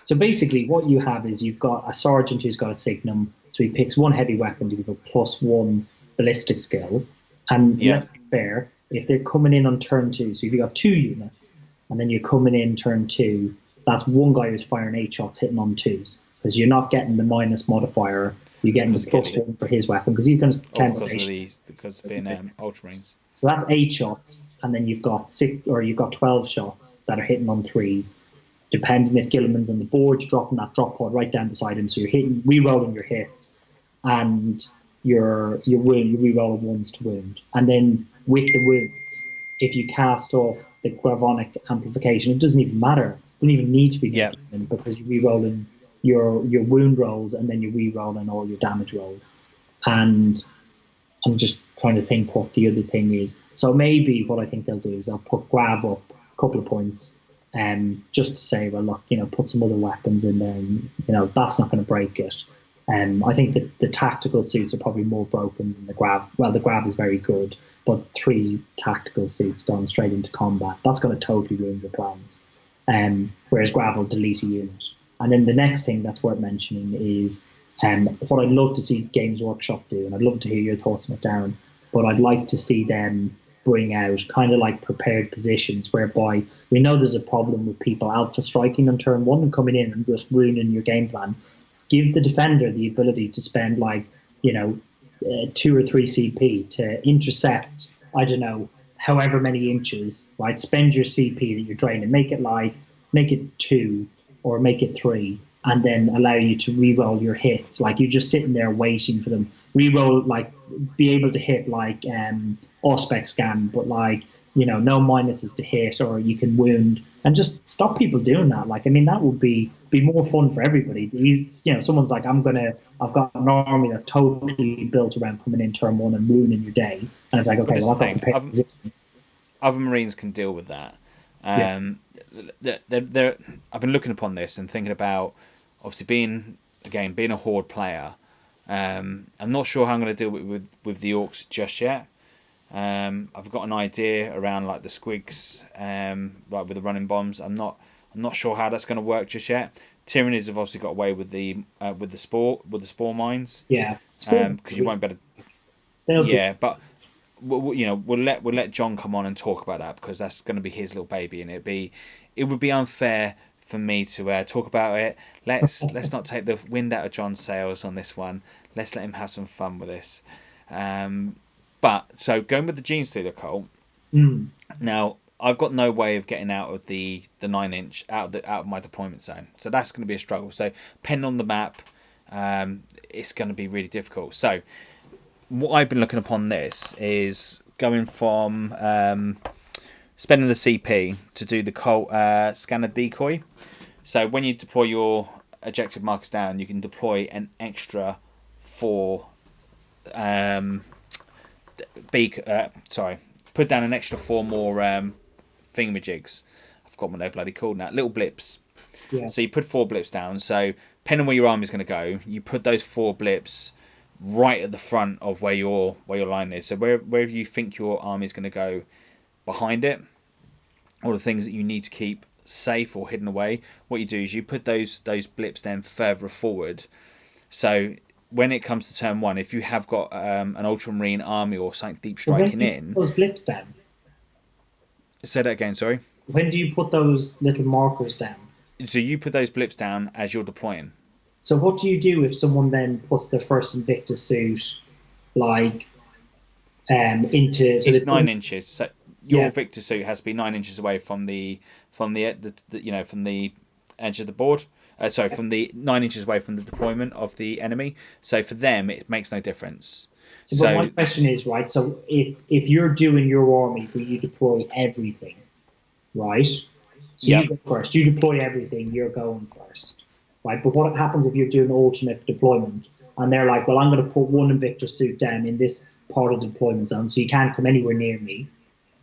So basically, what you have is you've got a sergeant who's got a signum. So he picks one heavy weapon to give a +1 ballistic skill. And let's be fair, if they're coming in on turn 2, so if you've got 2 units and then you're coming in turn 2, that's one guy who's firing 8 shots hitting on 2s, because you're not getting the minus modifier, you're getting the +1 for his weapon, because he's going to count station. Because being Ultramarines. So that's 8 shots, and then you've got 12 shots that are hitting on 3s. Depending if Guilliman's on the board, you're dropping that drop pod right down beside him, so you're re-rolling your hits, and you're re-rolling ones to wound. And then with the wounds, if you cast off the Gravonic Amplification, it doesn't even matter. It doesn't even need to be because you're re-rolling your wound rolls, and then you're re-rolling all your damage rolls. And I'm just trying to think what the other thing is. So maybe what I think they'll do is they'll put Grav up a couple of points, just to say, well, look, put some other weapons in there, and that's not going to break it. I think that the tactical suits are probably more broken than the Grav. Well, the Grav is very good, but 3 tactical suits going straight into combat, that's going to totally ruin your plans. Whereas Grav will delete a unit. And then the next thing that's worth mentioning is what I'd love to see Games Workshop do, and I'd love to hear your thoughts on it, Darren, but I'd like to see them bring out kind of like prepared positions, whereby we know there's a problem with people alpha striking on turn 1 and coming in and just ruining your game plan. Give the defender the ability to spend 2 or 3 CP to intercept, I don't know, however many inches, right? Spend your CP that you're draining, make it 2 or make it 3, and then allow you to re-roll your hits. Like you're just sitting there waiting for them. Re-roll, be able to hit Auspex Scan, but no minuses to hit, or you can wound, and just stop people doing that. That would be more fun for everybody. Someone's like, I've got an army that's totally built around coming in turn 1 and ruining your day. And it's like, okay, well, I've got prepared resistance. Other Marines can deal with that. I've been looking upon this and thinking about, obviously being a Horde player, I'm not sure how I'm going to deal with the orcs just yet. I've got an idea around like the squigs, like with the running bombs. I'm not sure how that's going to work just yet. Tyranids have obviously got away with the spore mines. Yeah, Because you won't be able to. Yeah, but we'll let John come on and talk about that, because that's going to be his little baby, and it would be unfair for me to talk about it. Let's not take the wind out of John's sails on this one. Let's let him have some fun with this. But so going with the Genestealer Colt. Now I've got no way of getting out of the 9-inch out of my deployment zone, so that's going to be a struggle. So depending on the map, it's going to be really difficult. So what I've been looking upon this is going from spending the CP to do the Colt scanner decoy. So when you deploy your objective markers down, you can deploy an extra 4 put down an extra 4 more thingamajigs. I forgot what they're bloody called now. Little blips. Yeah. So you put 4 blips down. So depending on where your army is going to go, you put those 4 blips right at the front of where your line is. So wherever you think your army is going to go behind it, all the things that you need to keep safe or hidden away, what you do is you put those blips then further forward. So when it comes to turn 1, if you have got an ultramarine army or something deep striking in, those blips down. Say that again. Sorry. When do you put those little markers down? So you put those blips down as you're deploying. So what do you do if someone then puts their first Invictus suit, like, into? So it's 9 inches. So your Victor suit has to be 9 inches away from the edge of the board. From the 9 inches away from the deployment of the enemy. So for them, it makes no difference. But my question is, right, so if you're doing your army where you deploy everything, right? So you go first, you deploy everything, you're going first, right? But what happens if you're doing alternate deployment and they're like, well, I'm going to put one Invictus suit down in this part of the deployment zone, so you can't come anywhere near me.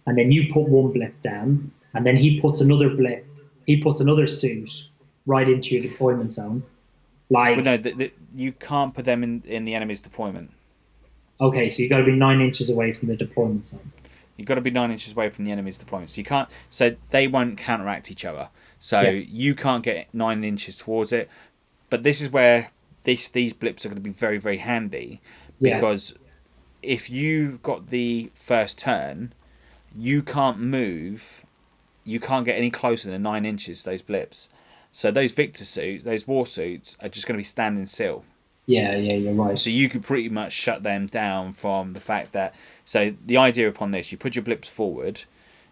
And then you put one blip down, and then he puts another blip, he puts another suit right into your deployment zone. Like, well, no, you can't put them in the enemy's deployment. Okay, so you got to be 9 inches away from the deployment zone. You've got to be 9 inches away from the enemy's deployment. So you can't. So they won't counteract each other. So you can't get 9 inches towards it. But this is where these blips are going to be very, very handy, because if you've got the first turn, you can't move. You can't get any closer than 9 inches to those blips. So those Victor suits, those war suits, are just going to be standing still. Yeah, you're right. So you could pretty much shut them down from the fact that... So the idea upon this, you put your blips forward,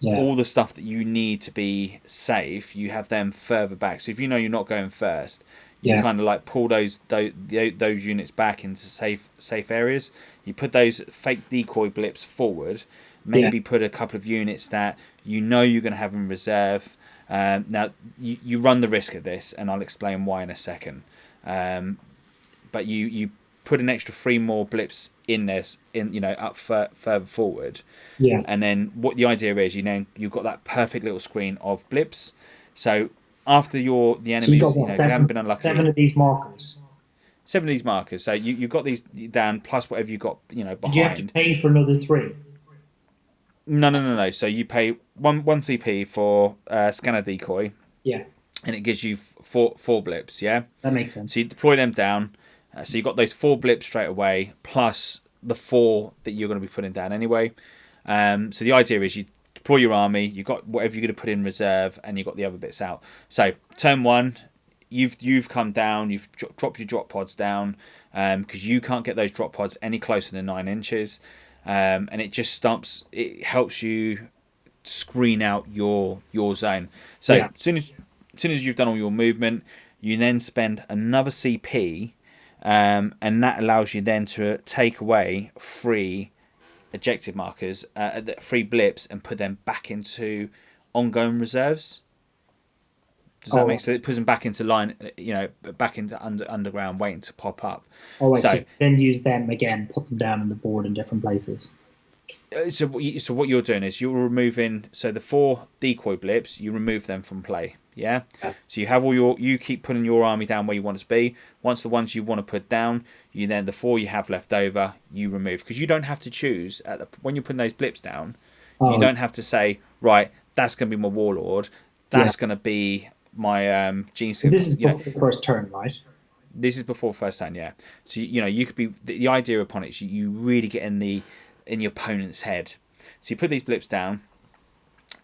all the stuff that you need to be safe, you have them further back. So if you know you're not going first, you kind of like pull those units back into safe areas. You put those fake decoy blips forward, maybe put a couple of units that you know you're going to have in reserve. Now, you run the risk of this, and I'll explain why in a second. But you put an extra 3 more blips in this, up further forward. Yeah. And then what the idea is, you've got that perfect little screen of blips. So after the enemies, if you haven't been unlucky, 7 of these markers. 7 of these markers. So you've got these down plus whatever you got, behind. Did you have to pay for another 3? No. So you pay one CP for scanner decoy. Yeah. And it gives you four blips. Yeah. That makes sense. So you deploy them down. So you've got those 4 blips straight away, plus the 4 that you're going to be putting down anyway. So the idea is you deploy your army, you've got whatever you're going to put in reserve, and you've got the other bits out. So turn 1, you've come down, you've dropped your drop pods down, because you can't get those drop pods any closer than 9 inches. And it just stops. It helps you screen out your zone. So as soon as you've done all your movement, you then spend another CP. And that allows you then to take away 3 objective markers, 3 blips, and put them back into ongoing reserves. Does that make sense? It puts them back into line, back into underground, waiting to pop up. So then use them again, put them down on the board in different places. So what you're doing is you're removing, so the 4 decoy blips, you remove them from play. Yeah. Yeah. So you have you keep putting your army down where you want it to be. Once the ones you want to put down, you then the 4 you have left over, you remove, because you don't have to choose when you're putting those blips down. You Oh, don't have to say, right, that's going to be my warlord, yeah. that's going to be my gene seal. This is before the first turn, right? This is before first turn, yeah. So you could be the idea upon it is you really get in your opponent's head. So you put these blips down.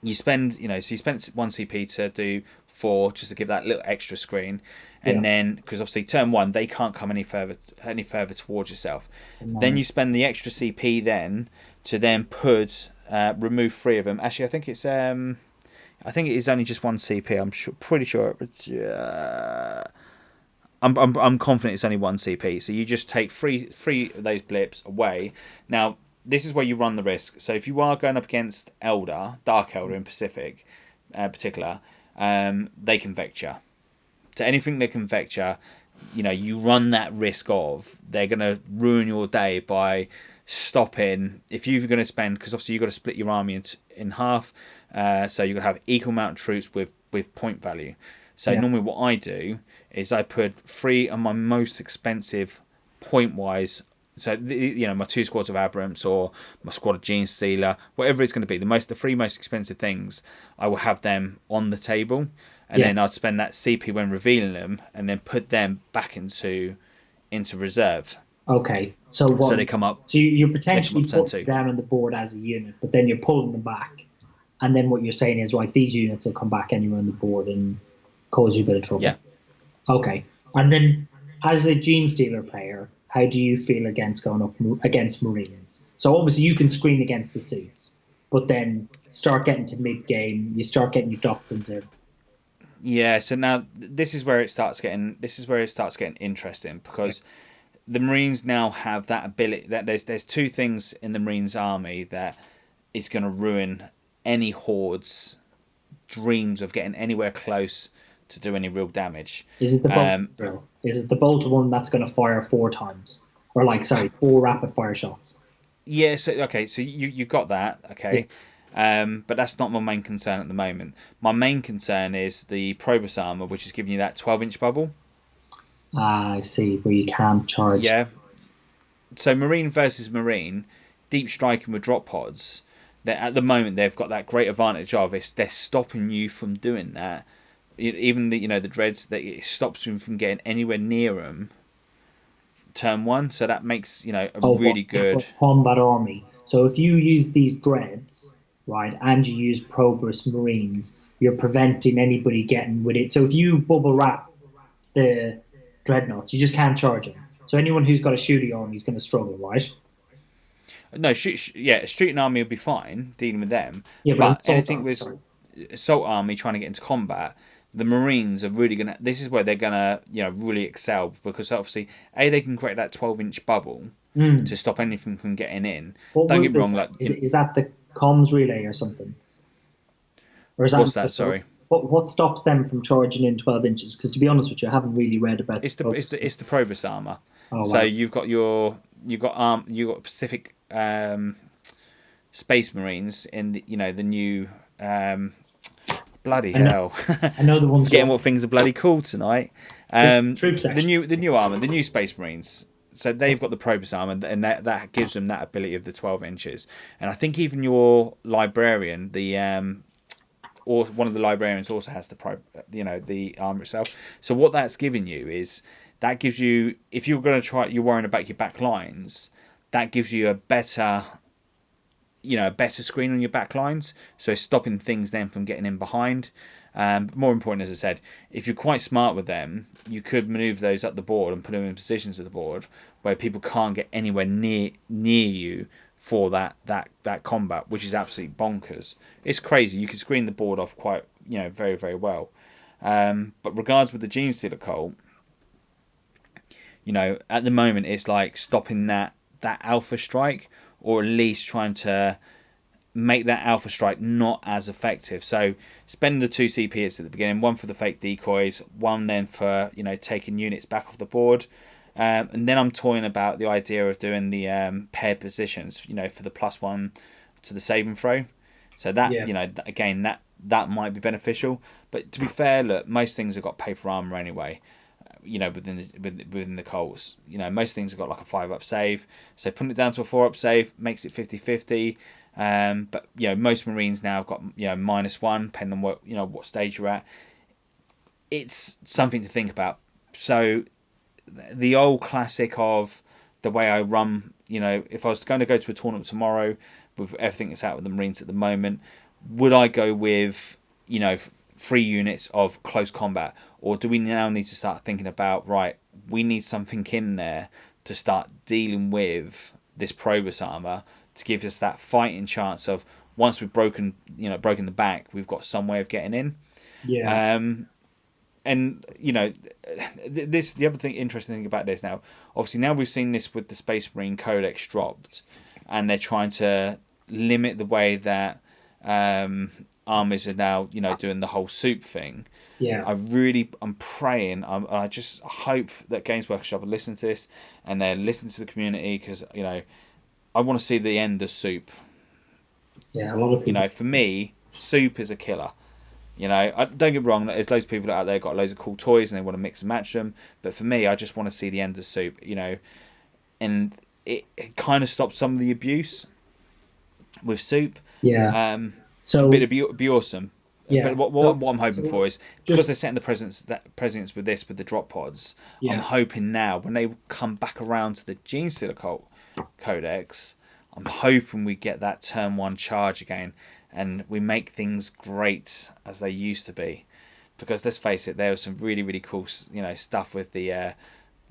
You spend so you spent 1 CP to do 4 just to give that little extra screen, and Yeah. then because obviously turn 1 they can't come any further towards yourself. Then you spend the extra CP then to then put remove 3 of them. Actually, I think it is only just 1 CP. I'm pretty sure. I'm confident it's only 1 CP. So you just take three of those blips away. Now this is where you run the risk. So if you are going up against Dark Elder in particular, they can vector. So anything they can vector, you run that risk of they're going to ruin your day by stopping. If you're going to spend, because obviously you've got to split your army in half, so you've got to have equal amount of troops with point value. So normally what I do is I put 3 of my most expensive point wise. So my 2 squads of Abrams or my squad of Gene Stealer, whatever it's going to be, the 3 most expensive things, I will have them on the table, and then I'd spend that CP when revealing them, and then put them back into reserve. Okay. So they come up. So you're potentially turn putting 2. them down on the board as a unit, but then you're pulling them back, and then what you're saying is, right, these units will come back anywhere on the board and cause you a bit of trouble. Yeah. Okay. And then, as a Gene Stealer player, how do you feel against going up against Marines? So obviously you can screen against the suits, but then start getting to mid game, you start getting your doctrines in. Yeah. So now this is where it starts getting interesting, because the Marines now have that ability. That there's 2 things in the Marines army that is going to ruin any horde's dreams of getting anywhere close to do any real damage. Is it the bolt drill? Is it the bolt one that's going to fire 4 times, or 4 rapid fire shots? Yeah. So okay. So you got that. Okay. But that's not my main concern at the moment. My main concern is the Probus armor, which is giving you that 12-inch bubble. I see, where you can't charge. Yeah. So Marine versus Marine, deep striking with drop pods. At the moment they've got that great advantage of it. They're stopping you from doing that. Even the dreads, that it stops them from getting anywhere near them. Turn 1, so that makes really good like combat army. So if you use these dreads, right, and you use Probus Marines, you're preventing anybody getting with it. So if you bubble wrap the dreadnoughts, you just can't charge them. So anyone who's got a shooting army is going to struggle, right? No, street and army will be fine dealing with them. Yeah, but anything with assault army trying to get into combat, the Marines are really gonna. This is where they're gonna, really excel, because obviously, they can create that 12-inch bubble to stop anything from getting in. Don't get me wrong. Is that the comms relay or something? Or is that what's that? Sorry. What stops them from charging in 12 inches? Because to be honest with you, I haven't really read about it's the Probus armor. Oh, wow. So you've got Pacific Space Marines in the new. Bloody hell! I know the ones. Getting what things are bloody cool tonight. Troops, the new armor, the new Space Marines. So they've got the Probus armor, and that gives them that ability of the 12 inches. And I think even your librarian, or one of the librarians, also has the armor itself. So what that's giving you is that gives you, if you're going to try, you're worrying about your back lines, that gives you a better screen on your back lines, so stopping things then from getting in behind. More important, as I said, if you're quite smart with them, you could maneuver those up the board and put them in positions of the board where people can't get anywhere near you for that combat, which is absolutely bonkers. It's crazy. You could screen the board off quite, very, very well. But regards with the Gene Stealer cult, at the moment it's like stopping that alpha strike, or at least trying to make that alpha strike not as effective. So spend the 2 CPs at the beginning, one for the fake decoys, one then for taking units back off the board. And then I'm toying about the idea of doing the paired positions, for the +1 to the saving throw. So that, again, that might be beneficial. But to be fair, look, most things have got paper armor anyway. Within the Colts, most things have got like a 5-up save. So putting it down to a 4-up save makes it 50-50. But most Marines now have got -1, depending on what stage you're at. It's something to think about. So the old classic of the way I run, if I was going to go to a tournament tomorrow with everything that's out with the Marines at the moment, would I go with 3 units of close combat, or do we now need to start thinking about, right, we need something in there to start dealing with this Probus armor to give us that fighting chance of, once we've broken the back, we've got some way of getting in. And the other interesting thing about this now, obviously now we've seen this with the Space Marine Codex dropped, and they're trying to limit the way that armies are now doing the whole soup thing. I'm praying, I just hope that Games Workshop will listen to this and they listen to the community, because I want to see the end of soup. A lot of people. For me, soup is a killer. Don't get me wrong, there's loads of people out there got loads of cool toys and they want to mix and match them, but for me, I just want to see the end of soup. And it kind of stops some of the abuse with soup. So it'd be awesome. But what I'm hoping for is, because they're setting the presence with the drop pods, I'm hoping now when they come back around to the Genestealer Codex, I'm hoping we get that turn 1 charge again, and we make things great as they used to be. Because let's face it, there was some really, really cool stuff with the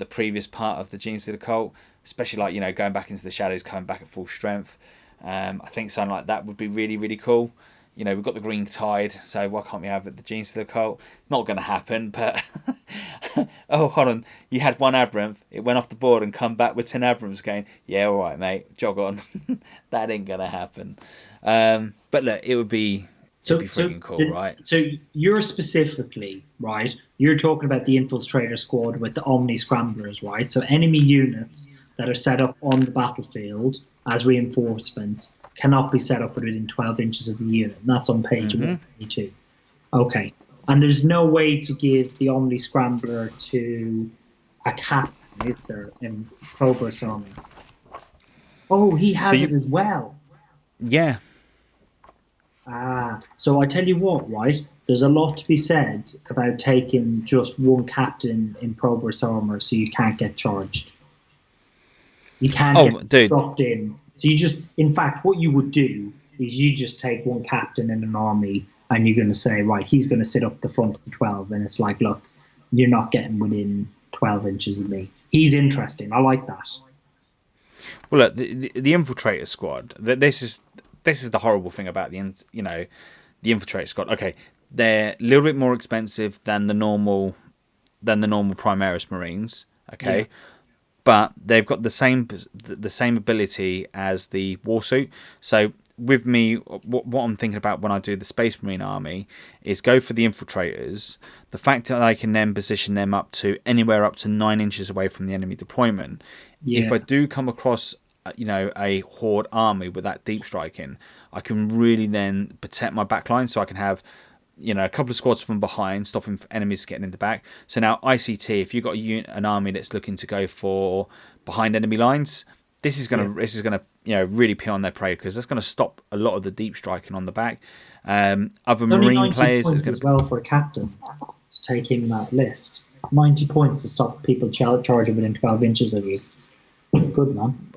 previous part of the Genestealer Cult, especially like going back into the shadows, coming back at full strength. I think something like that would be really, really cool. We've got the Green Tide, so why can't we have it, the Genestealer Cult? Not going to happen, but oh, hold on, you had 1 Aberranth, it went off the board and come back with 10 Aberranths going, yeah, all right, mate, jog on. That ain't going to happen. But look, it would be freaking cool, right? So you're specifically, right, you're talking about the Infiltrator squad with the Omni Scramblers, right? So enemy units that are set up on the battlefield as reinforcements cannot be set up within 12 inches of the unit. And that's on page 122. Okay. And there's no way to give the Omni Scrambler to a captain, is there, in Probus Army? Oh, he has it as well. Yeah. So I tell you what, right? There's a lot to be said about taking just 1 captain in Probus armor so you can't get charged. You can't get dropped in. So you just, in fact, what you would do is you just take 1 captain in an army and you're going to say, right, he's going to sit up the front of the 12. And it's like, look, you're not getting within 12 inches of me. He's interesting. I like that. Well, look, the Infiltrator squad, this is the horrible thing about the Infiltrator squad. Okay, they're a little bit more expensive than the normal Primaris Marines. Okay. Yeah. But they've got the same ability as the Warsuit. So with me, what I'm thinking about when I do the Space Marine army is go for the Infiltrators. The fact that I can then position them up to anywhere up to 9 inches away from the enemy deployment. Yeah. If I do come across a Horde army with that deep striking, I can really then protect my backline, so I can have a couple of squads from behind, stopping enemies getting in the back. So now ICT, if you've got an army that's looking to go for behind enemy lines, this is gonna really pee on their prey, because that's gonna stop a lot of the deep striking on the back. Other Marine players, points as well for a captain to take in that list. 90 points to stop people charging within 12 inches of you. That's good, man.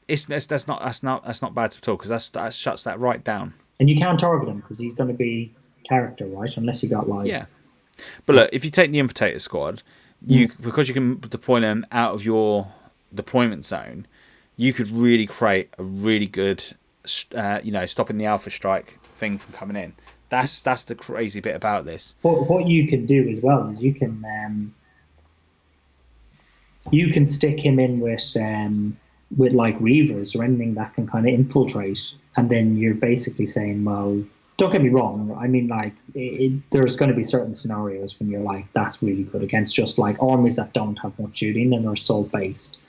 That's not bad at all, because that shuts that right down. And you can't target him because he's going to be character, right? Unless you got like... Yeah. But look, if you take the Infiltrator squad, because you can deploy them out of your deployment zone, you could really create a really good, stopping the Alpha Strike thing from coming in. That's the crazy bit about this. What you can do as well is you can stick him in with like Reavers or anything that can kind of infiltrate, and then you're basically saying, well, don't get me wrong. I mean, like, there's going to be certain scenarios when you're like, that's really good against just like armies that don't have much shooting and are assault based.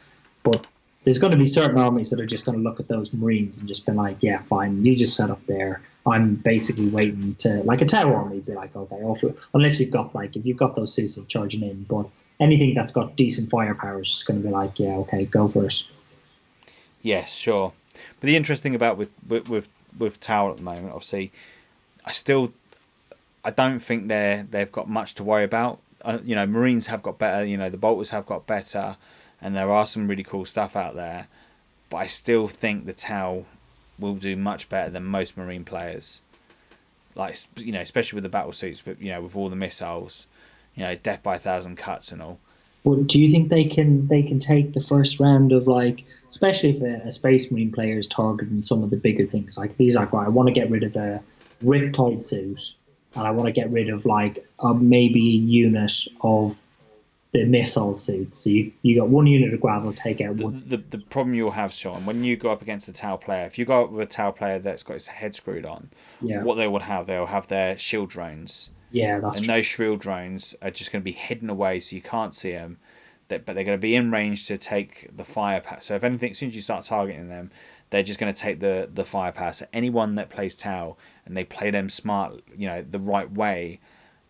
But there's going to be certain armies that are just going to look at those Marines and just be like, yeah, fine, you just set up there. I'm basically waiting to, like a Tau army, be like, okay, unless you've got like, if you've got those suits of charging in, but anything that's got decent firepower is just going to be like, yeah, okay, go for it. Yes, sure. But the interesting about with Tower at the moment, obviously, I still I don't think they've got much to worry about. Marines have got better. The Bolters have got better, and there are some really cool stuff out there. But I still think the Tau will do much better than most Marine players. Like especially with the battle suits, but with all the missiles, death by a thousand cuts and all. But do you think they can take the first round of like, especially if a Space Marine player is targeting some of the bigger things like these? Like, right, I want to get rid of a Riptide suit, and I want to get rid of like maybe a unit of the missile suits. So you got one unit of gravel, take out The, one. the the problem you'll have, Sean, when you go up against a Tau player, if you go up with a Tau player that's got his head screwed on, Yeah, what they'll have their shield drones, yeah, that's and true. those shield drones are just going to be hidden away so you can't see them. But they're going to be in range to take the firepower. So if anything, as soon as you start targeting them, they're just going to take the firepower. So anyone that plays Tau and they play them smart, the right way,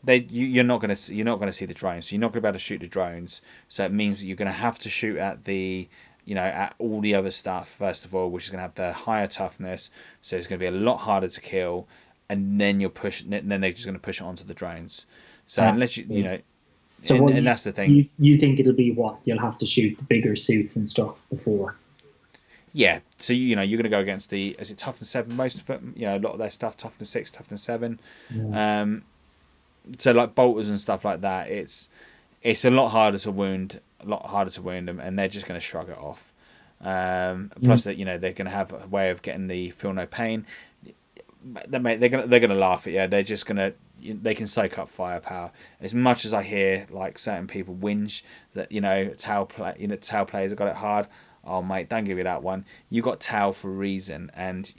you're not going to see the drones. So you're not going to be able to shoot the drones. So it means that you're going to have to shoot at at all the other stuff first of all, which is going to have the higher toughness. So it's going to be a lot harder to kill, and then then they're just going to push it onto the drones. So unless See. So what and you, that's the thing. you think it'll be what you'll have to shoot the bigger suits and stuff before? Yeah, so you're going to go against the is it toughness seven most of it. A lot of their stuff toughness six, toughness seven. Yeah. So like bolters and stuff like that, it's a lot harder to wound, them, and they're just going to shrug it off. Mm. Plus that they're going to have a way of getting the feel no pain. They're gonna laugh at you. They're just gonna they can soak up firepower. As much as I hear like certain people whinge that Tau players have got it hard. Oh mate, don't give me that one. You got Tau for a reason, and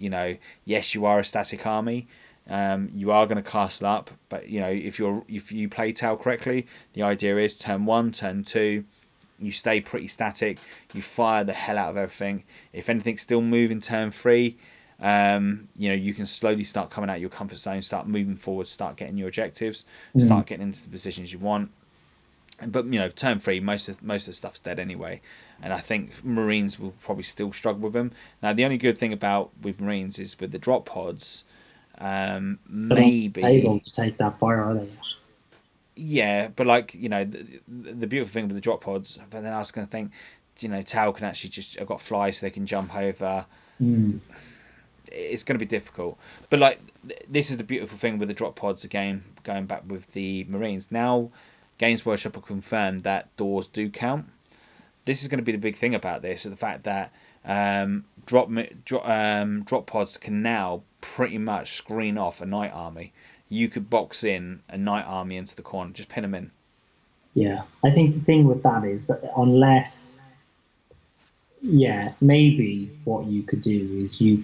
yes, you are a static army. You are going to castle up, but if you play Tau correctly, the idea is turn one, turn two, you stay pretty static. You fire the hell out of everything. If anything's still moving turn three, you can slowly start coming out of your comfort zone, start moving forward, start getting your objectives, Mm. start getting into the positions you want. But turn three, most of the stuff's dead anyway, and I think Marines will probably still struggle with them. Now, the only good thing about with Marines is with the drop pods, They're not able maybe to take that fire, are they yet? yeah, but like the beautiful thing with the drop pods. But then I was going to think, Tau can actually just I've got fly so they can jump over. Mm. It's going to be difficult. But like this is the beautiful thing with the drop pods again. Going back with the Marines now, Games Workshop have confirmed that doors do count. This is going to be the big thing about this: is the fact that drop pods can now pretty much screen off a night army. You could box in a night army into the corner, just pin them in. Yeah, I think the thing with that is that unless, yeah, maybe what you could do is you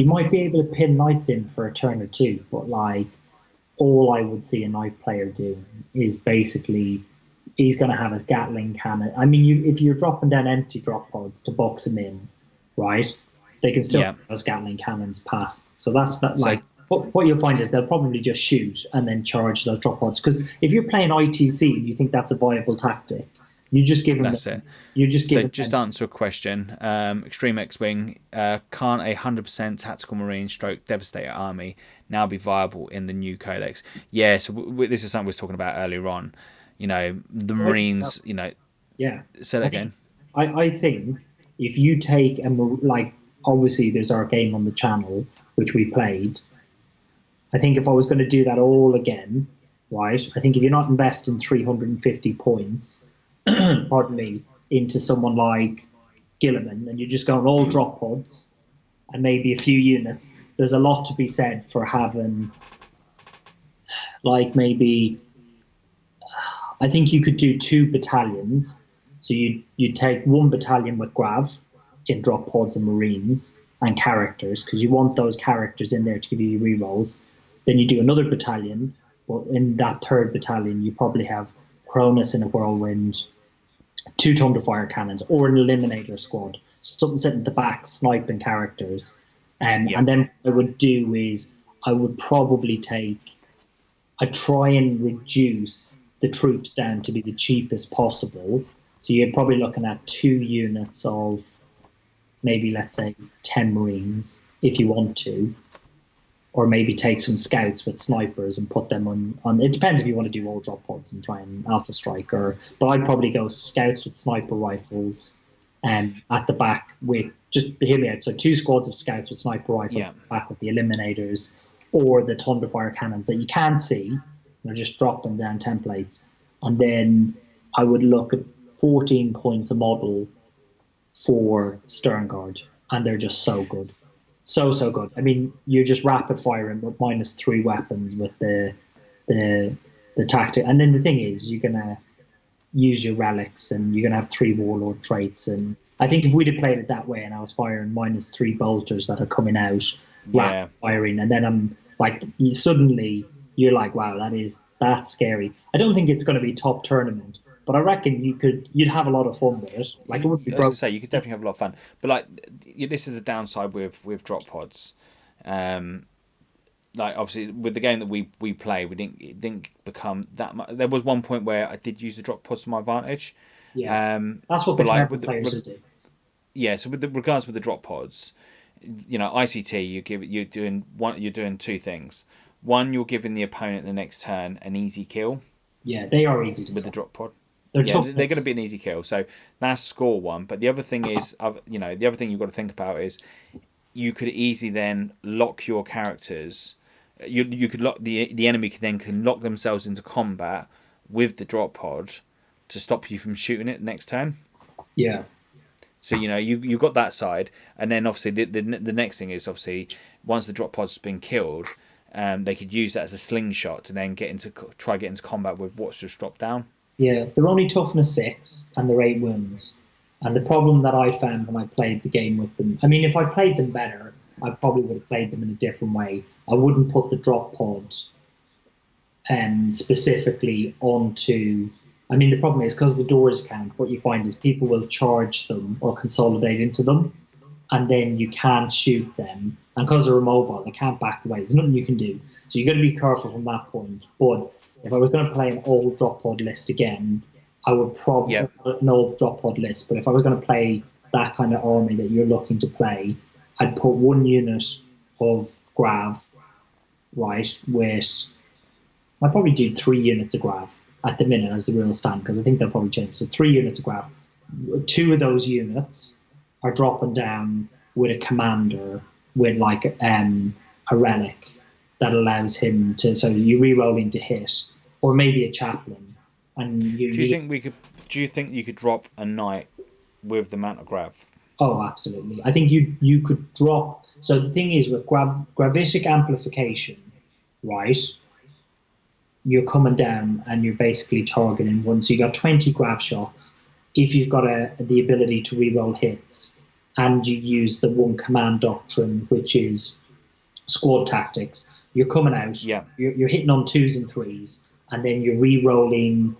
might be able to pin knights in for a turn or two, but like all I would see a knight player doing is basically he's going to have his Gatling cannon. I mean, if you're dropping down empty drop pods to box him in, right? They can still have Yeah. those Gatling cannons past. So that's not So like what you'll find is they'll probably just shoot and then charge those drop pods. Because if you're playing ITC and you think that's a viable tactic, you just give them. that's it. You just give So them. just to answer a question, Extreme X Wing, can't a 100% tactical marine stroke devastator army now be viable in the new codex? Yeah, so this is something we was talking about earlier on. The I think so. Marines. Yeah, Say that I think again. I think if you take like obviously there's our game on the channel which we played. I think if I was going to do that all again, right? I think if you're not investing 350 points, pardon me, into someone like Gilliman, and you're just going all drop pods and maybe a few units, there's a lot to be said for having like maybe I think you could do two battalions. So you take one battalion with Grav in drop pods and Marines, and characters, because you want those characters in there to give you rerolls. Then you do another battalion. Well, in that third battalion, you probably have Cronus in a whirlwind, two Thunderfire cannons, or an Eliminator squad. Something sitting at the back, sniping characters. And then what I would do is I would probably I try and reduce the troops down to be the cheapest possible. So you're probably looking at 2 units of maybe, let's say, 10 Marines, if you want to. Or maybe take some scouts with snipers and put them on. It depends if you want to do all drop pods and try and alpha strike, but I'd probably go scouts with sniper rifles, at the back with, just hear me out. So 2 squads of scouts with sniper rifles at the back with the eliminators, or the Thunderfire cannons that you can't see. Just drop them down templates, and then I would look at 14 points a model for Sternguard, and they're just so good. So good. I mean, you're just rapid firing with -3 weapons with the tactic. And then the thing is, you're gonna use your relics, and you're gonna have 3 warlord traits. And I think if we'd have played it that way, and I was firing -3 bolters that are coming out, rapid firing, and then I'm like, suddenly you're like, wow, that's scary. I don't think it's going to be top tournament, but I reckon you'd have a lot of fun with it. Like, it would be. I was going to say, you could definitely have a lot of fun, but like, this is the downside with drop pods. Like, obviously with the game that we play, it didn't become that much. There was one point where I did use the drop pods to my advantage. Yeah, that's what the clever players do. Yeah, so regards with the drop pods, ICT, you're doing 2 things. One, you're giving the opponent the next turn an easy kill. Yeah, they are easy to with kill. The drop pod. They're tough. They're going to be an easy kill. So that's score 1. But the other thing is, the other thing you've got to think about is you could easily then lock your characters. You could lock the enemy can lock themselves into combat with the drop pod to stop you from shooting it next turn. Yeah. So you've got that side, and then obviously the next thing is, obviously, once the drop pod's been killed, they could use that as a slingshot to then get into combat with what's just dropped down. Yeah, they're only toughness 6 and they're 8 wounds. And the problem that I found when I played the game with them, I mean, if I played them better, I probably would have played them in a different way. I wouldn't put the drop pods specifically onto. I mean, the problem is, because the doors count, what you find is people will charge them or consolidate into them, and then you can't shoot them. And because they're immobile, they can't back away. There's nothing you can do. So you've got to be careful from that point. But if I was going to play an old drop pod list again, I would probably an old drop pod list. But if I was going to play that kind of army that you're looking to play, I'd put 1 unit of Grav, right, with... I'd probably do 3 units of Grav at the minute as the rule stand, because I think they'll probably change. So 3 units of Grav. 2 of those units are dropping down with a commander with like a relic that allows him to, so you re-rolling to hit, or maybe a chaplain. And do you think you could drop a knight with the Mount of Grav? Oh, absolutely. I think you could drop. So the thing is, with gravitic amplification, right? You're coming down and you're basically targeting one. So you got 20 grav shots. If you've got the ability to reroll hits, and you use the 1 command doctrine, which is squad tactics, you're coming out. Yeah. You're hitting on 2s and 3s, and then you're re-rolling.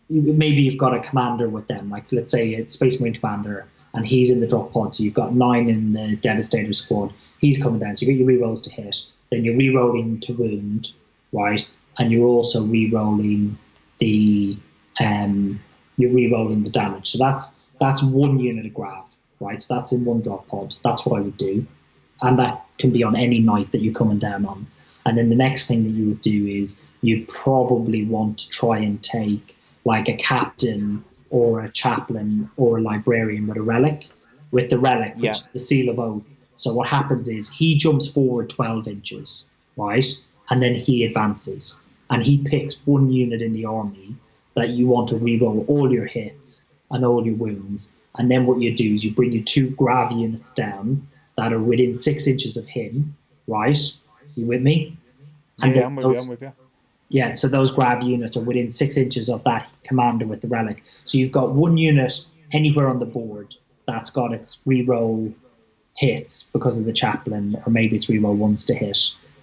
Maybe you've got a commander with them, like let's say a Space Marine commander, and he's in the drop pod. So you've got 9 in the Devastator squad. He's coming down. So you get your re-rolls to hit. Then you're re-rolling to wound, right? And you're also re-rolling the damage. So that's 1 unit of grav, right? So that's in 1 drop pod. That's what I would do, and that can be on any night that you're coming down on. And then the next thing that you would do is you'd probably want to try and take like a captain or a chaplain or a librarian with a relic. With the relic, which is the Seal of Oath. So what happens is he jumps forward 12 inches, right? And then he advances. And he picks 1 unit in the army that you want to reroll all your hits and all your wounds. And then what you do is you bring your 2 grav units down that are within 6 inches of him, right? You with me? And I'm with you. Yeah, so those grav units are within 6 inches of that commander with the relic. So you've got 1 unit anywhere on the board that's got its reroll hits because of the chaplain, or maybe it's reroll ones to hit,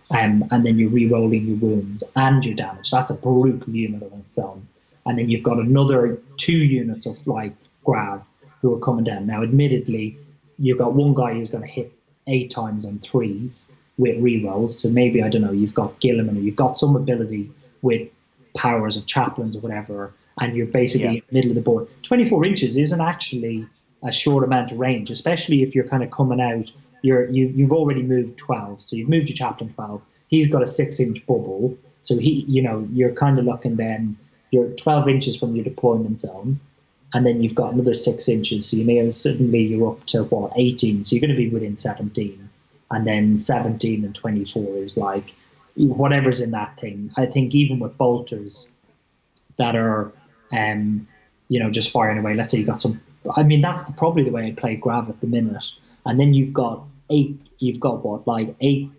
and then you're re-rolling your wounds and your damage. That's a brutal unit on its own. And then you've got another 2 units of like Grav who are coming down. Now, admittedly, you've got one guy who's going to hit 8 times on threes with rerolls. So maybe, I don't know, you've got Gilliman, or you've got some ability with powers of chaplains or whatever, and you're basically in the middle of the board. 24 inches isn't actually a short amount of range, especially if you're kind of coming out. You've already moved 12, so you've moved your chaplain 12. He's got a 6-inch bubble, so you're kind of looking then. You're 12 inches from your deployment zone, and then you've got another 6 inches. So suddenly you're up to what, 18. So you're going to be within 17, and then 17 and 24 is like whatever's in that thing. I think even with bolters that are, just firing away. Let's say you got some. I mean, that's probably the way I play Grav at the minute. And then you've got 8. You've got what, like 8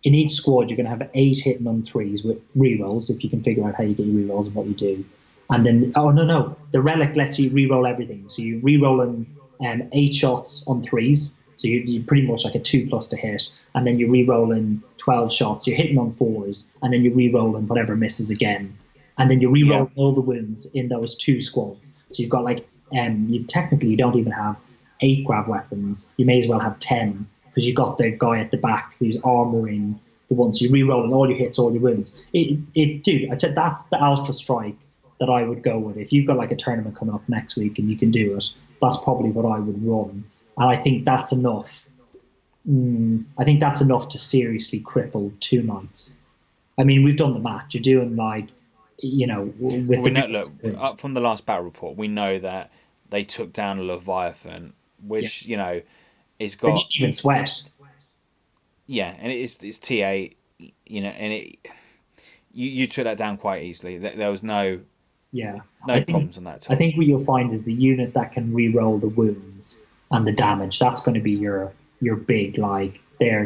in each squad. You're going to have 8 hitting on threes with rerolls, if you can figure out how you get your rerolls and what you do. And then, the relic lets you reroll everything. So you rerolling 8 shots on threes. So you're pretty much like a 2+ to hit, and then you're re-rolling 12 shots. You're hitting on 4s, and then you're re-rolling whatever misses again, and then you re-roll all the wounds in those 2 squads. So you've got like you don't even have 8 Grav weapons. You may as well have 10, because you got the guy at the back who's armoring the ones. So you're re-rolling all your hits, all your wounds. That's the alpha strike that I would go with. If you've got like a tournament coming up next week and you can do it, that's probably what I would run. And I think that's enough. I think that's enough to seriously cripple 2 knights. I mean, we've done the math. You're doing like, up from the last battle report, we know that they took down a Leviathan, which is got even sweat. Yeah, and it's T8, and you took that down quite easily. There was no problems on that at all. I think what you'll find is the unit that can re-roll the wounds and the damage, that's going to be your big, like, I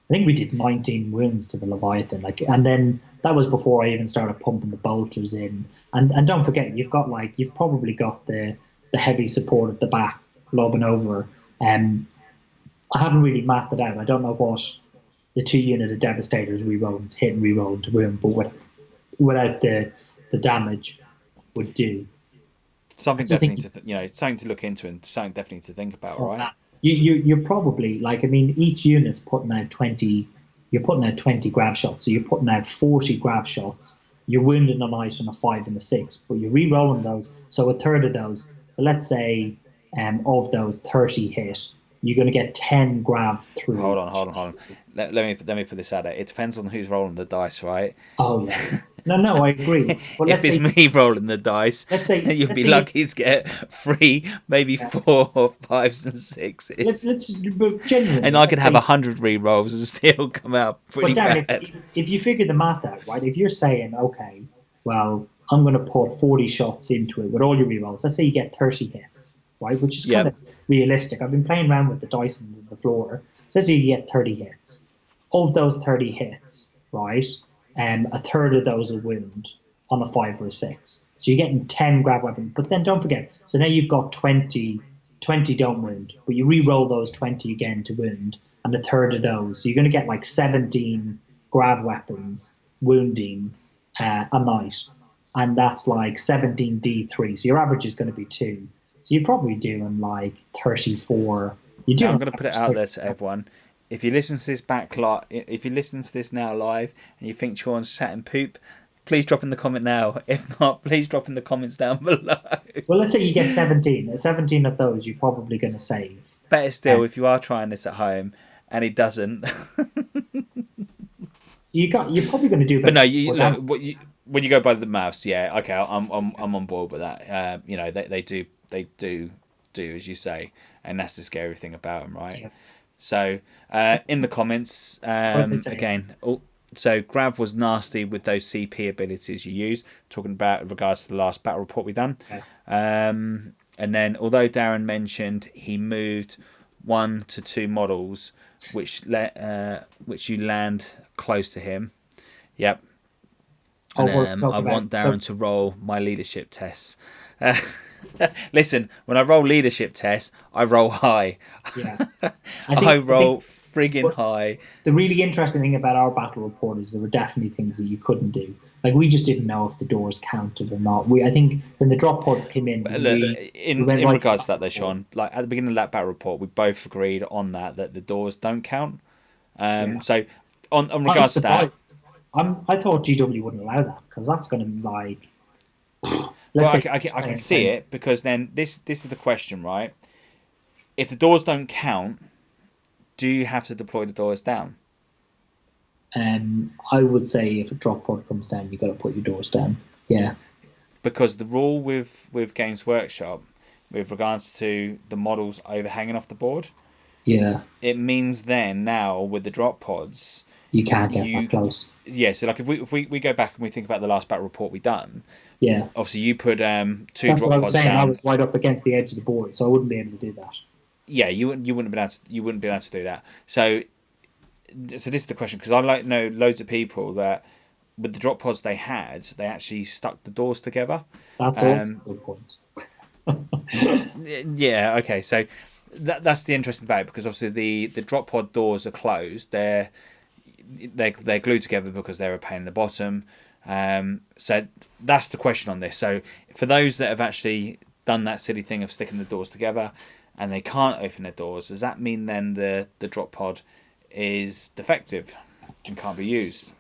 think we did 19 wounds to the Leviathan, and then that was before I even started pumping the bolters in. And don't forget, you've probably got the heavy support at the back lobbing over. I haven't really mapped it out. I don't know what the 2-unit of Devastators re-rolling to hit and re-rolling to wound, but without the damage would do. Something definitely something to look into, and something definitely to think about, right? You're probably each unit's putting out 20. You're putting out 20 Grav shots, so you're putting out 40 Grav shots. You're wounding a knight on a 5 and a 6, but you're re-rolling those. So a third of those. So let's say of those 30 hit, you're going to get 10 Grav through. Hold on. Let me put this out there. It depends on who's rolling the dice, right? Oh yeah. No, I agree. Well, if it's me rolling the dice, you'll be lucky to get 3, maybe 4 or 5s and 6s. Let's genuinely. And I could have 100 re-rolls and still come out pretty bad. If you figure the math out, right? If you're saying, okay, well, I'm going to put 40 shots into it with all your re-rolls. Let's say you get 30 hits, right? Which is kind of realistic. I've been playing around with the dice on the floor. So let's say you get 30 hits. Of those 30 hits, right? A third of those are wound on a 5 or a 6. So you're getting 10 Grav weapons. But then don't forget, so now you've got 20 don't wound, but you re-roll those 20 again to wound, and a third of those. So you're going to get like 17 Grav weapons wounding a knight. And that's like 17 D3. So your average is going to be 2. So you're probably doing like 34. I'm going to put it out there to everyone. If you listen to this if you listen to this now live and you think Sean's sat in poop, please drop in the comment now. If not, please drop in the comments down below. Well, let's say you get 17. 17 of those you're probably going to save. Better still, if you are trying this at home and he doesn't. You're probably going to do better. But no, when you go by the maths, okay, I'm on board with that. They do as you say, and that's the scary thing about them, right? Yeah. So, in the comments, again, so Grav was nasty with those CP abilities you use, talking about in regards to the last battle report we done. Yeah. And then, although Darren mentioned he moved 1 to 2 models, which you land close to him. Yep. And, I want Darren to roll my leadership tests. Listen, when I roll leadership tests, I roll high. Yeah, I I roll think friggin' what high. the really interesting thing about our battle report is there were definitely things that you couldn't do. Like we just didn't know if the doors counted or not. I think when the drop pods came in, Look, we went in right to the regards to battle that though, report. Sean, like at the beginning of that battle report, we both agreed on that the doors don't count. Yeah, So on I'm regards to that, surprised. I thought GW wouldn't allow that because that's going to like let's well, say I try can and see claim. it because then this is the question, right? If the doors don't count, do you have to deploy the doors down? I would say if a drop pod comes down, you got to put your doors down. Yeah, Because the rule with Games Workshop, with regards to the models overhanging off the board, yeah, it means then now with the drop pods, you can't get that you close. yeah. So like if we go back and we think about the last battle report we done, Yeah, obviously you put two that's what drop I was pods saying. I down. was right up against the edge of the board, so I wouldn't be able to do that. Yeah, you wouldn't be able to do that. So this is the question because I like know loads of people that with the drop pods they had, they actually stuck the doors together. That's also Um, a good point. yeah, okay, so that's the interesting about it because obviously the drop pod doors are closed. They're glued together because they're a pain in the bottom. So that's the question on this. So for those that have actually done that silly thing of sticking the doors together and they can't open their doors, does that mean then the drop pod is defective and can't be used?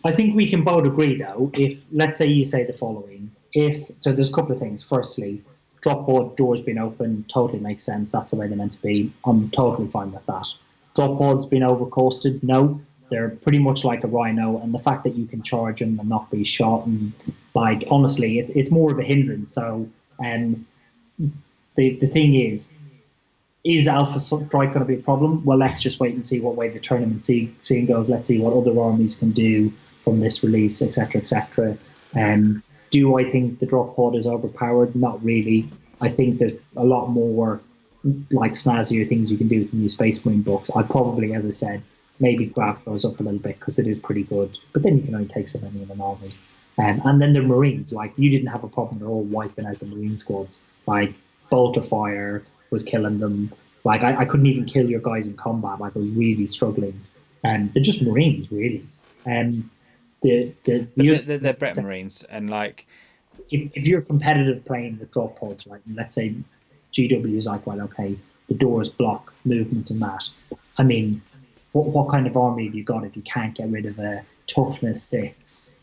I think we can both agree, though, if let's say you say the following. If so, there's a couple of things. Firstly, drop board doors being open totally makes sense. That's the way they're meant to be. I'm totally fine with that. Drop boards being overcosted, no. They're pretty much like a rhino, and the fact that you can charge them and not be shot, and like honestly, it's more of a hindrance. So, um, the thing is Alpha Strike going to be a problem? Well, let's just wait and see what way the tournament scene goes. Let's see what other armies can do from this release, etc., etc. Do I think the drop pod is overpowered? Not really. I think there's a lot more like snazzier things you can do with the new Space Marine books. I probably, as I said, maybe craft goes up a little bit because it is pretty good, but then you can only take so many in an army. And then the Marines, like you didn't have a problem at all wiping out the Marine squads. Like Bolt of Fire was killing them. Like I couldn't even kill your guys in combat. Like I was really struggling. And they're just Marines, really. And But the other they're Brett Marines and like if you're competitive playing with drop pods, right? And let's say GW is like, well, okay, the doors block movement and that. I mean, what kind of army have you got if you can't get rid of a toughness six?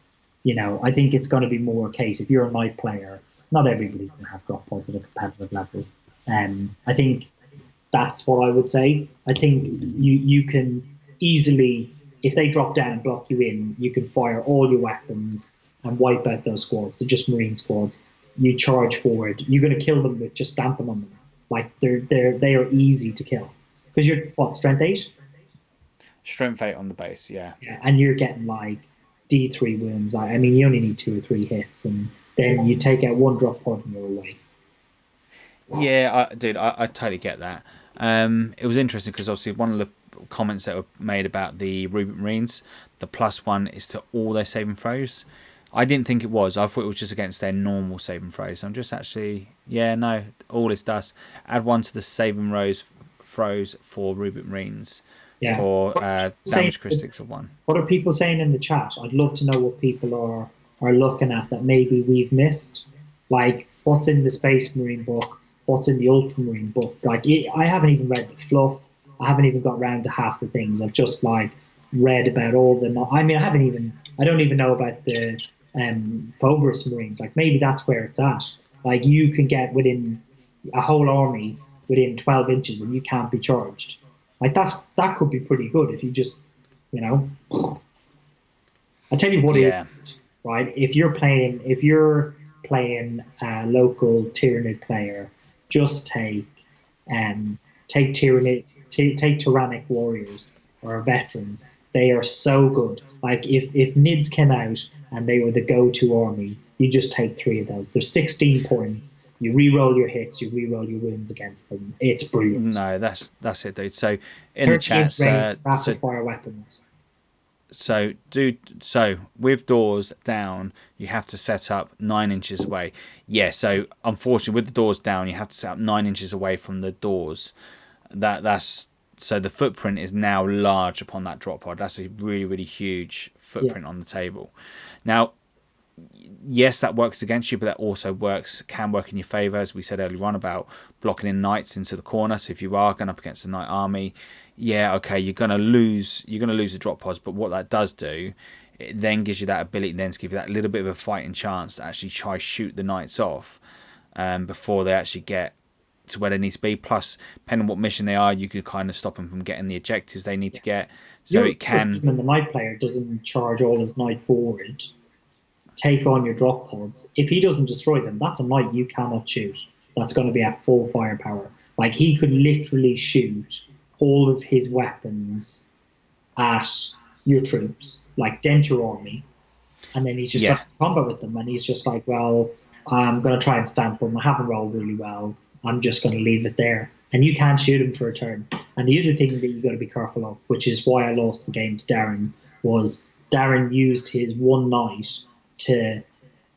I think it's going to be more a case if you're a knight player. Not everybody's going to have drop pods at a competitive level. I think that's what I would say. I think you can easily, if they drop down and block you in, you can fire all your weapons and wipe out those squads. They're just Marine squads. You charge forward. You're going to kill them with just stamping on them. Like they are easy to kill because you're what strength 8, strength 8 on the base, yeah. yeah, and you're getting like D3 wounds. I mean, you only need 2 or 3 hits, and then you take out one drop pod and you're away. Yeah, dude, I totally get that. It was interesting because obviously one of the comments that were made about the Rubik Marines, the +1 is to all their saving throws. I didn't think it was. I thought it was just against their normal saving throws. So I'm just actually, yeah, no, all this does. Add 1 to the saving throws for Rubik Marines Yeah. for Saying, damage statistics of 1. what are people saying in the chat? I'd love to know what people are looking at that maybe we've missed. Like what's in the Space Marine book, what's in the Ultramarine book. Like I haven't even read the fluff. I haven't even got around to half the things. I've just like read about all the. I mean, I don't even know about the Phobos Marines. Like maybe that's where it's at. Like you can get within a whole army within 12 inches and you can't be charged. Like that could be pretty good if you just, you know. I tell you what is Yeah. right. If you're playing a local Tyranid player, just take Tyrannic warriors or veterans. They are so good. Like if Nids came out and they were the go-to army, you just take 3 of those. There's 16 points. You re-roll your hits, you re-roll your wins against them. It's brilliant. No, that's it, dude. So in the 30-inch chats, range so rapid fire weapons. So with doors down, you have to set up 9 inches away. Yeah. So unfortunately, with the doors down, you have to set up 9 inches away from the doors. That's so the footprint is now large upon that drop pod. That's a really, really huge footprint on the table. Now, yes, that works against you, but that also can work in your favour, as we said earlier on about blocking in knights into the corner. So if you are going up against a knight army, yeah, okay, you're gonna lose the drop pods, but what that does do, it then gives you that ability then to give you that little bit of a fighting chance to actually try shoot the knights off before they actually get to where they need to be. Plus, depending on what mission they are, you could kind of stop them from getting the objectives they need to get. So it can. When the knight player doesn't charge all his knight forward, take on your drop pods. If he doesn't destroy them, that's a knight you cannot shoot. That's going to be at full firepower. Like, he could literally shoot all of his weapons at your troops, like dent your army, and then he's just got to combat with them, and he's just like, well, I'm going to try and stamp them. I haven't rolled really well. I'm just going to leave it there. And you can't shoot him for a turn. And the other thing that you got to be careful of, which is why I lost the game to Darren, was Darren used his one knight to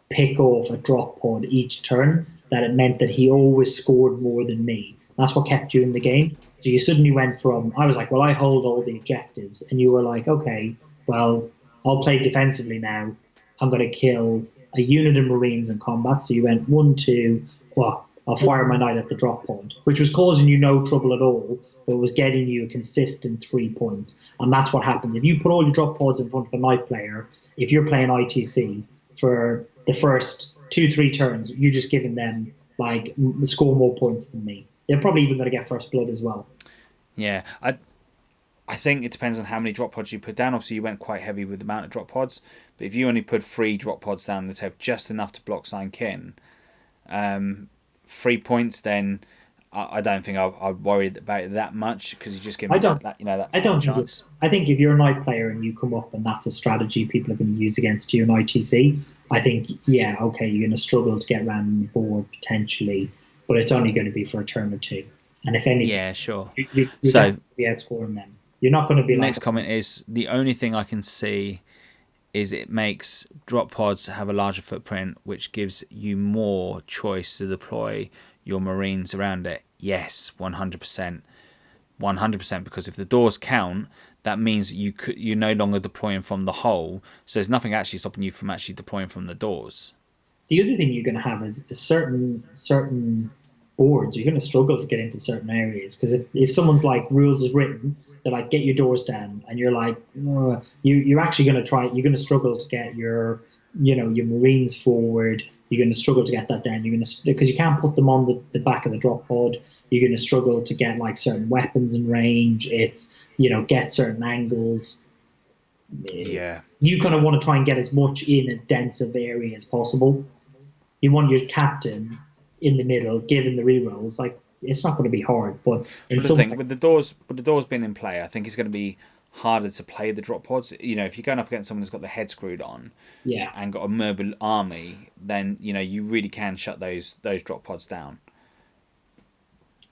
pick off a drop pod each turn, that it meant that he always scored more than me. That's what kept you in the game. So you suddenly went from, I was like, well, I hold all the objectives. And you were like, okay, well, I'll play defensively now. I'm going to kill a unit of Marines in combat. So you went 1, 2, well, I'll fire my knight at the drop pod, which was causing you no trouble at all, but was getting you a consistent 3 points. And that's what happens. If you put all your drop pods in front of a knight player, if you're playing ITC for the first 2-3 turns, you're just giving them, like, score more points than me. They're probably even going to get first blood as well. Yeah, I think it depends on how many drop pods you put down. Obviously, you went quite heavy with the amount of drop pods, but if you only put 3 drop pods down the table, just enough to block Sign Kin, 3 points, then I don't think I'd worry about it that much, because you just give me that chance. I think if you're a knight player and you come up and that's a strategy people are going to use against you in ITC, I think, yeah, okay, you're going to struggle to get around the board potentially, but it's only going to be for a turn or two. And if anything, yeah, sure. You're so be outscoring them. You're not going to be. Next comment is, the only thing I can see is it makes drop pods have a larger footprint, which gives you more choice to deploy your Marines around it. Yes, 100%. 100%, because if the doors count, that means you're no longer deploying from the hole, so there's nothing actually stopping you from actually deploying from the doors. The other thing you're going to have is certain boards, you're going to struggle to get into certain areas, because if someone's like, rules is written, they're like, get your doors down, and you're like, oh, you're actually going to try, you're going to struggle to get your Marines forward. You're going to struggle to get that down. You're going to, because you can't put them on the back of the drop pod. You're going to struggle to get like certain weapons in range. It's, get certain angles. Yeah, you kind of want to try and get as much in a dense of area as possible. You want your captain in the middle, given the rerolls. Like, it's not going to be hard, but with the doors being in play, I think it's going to be harder to play the drop pods. If you're going up against someone who's got the head screwed on, and got a mobile army, then you really can shut those drop pods down.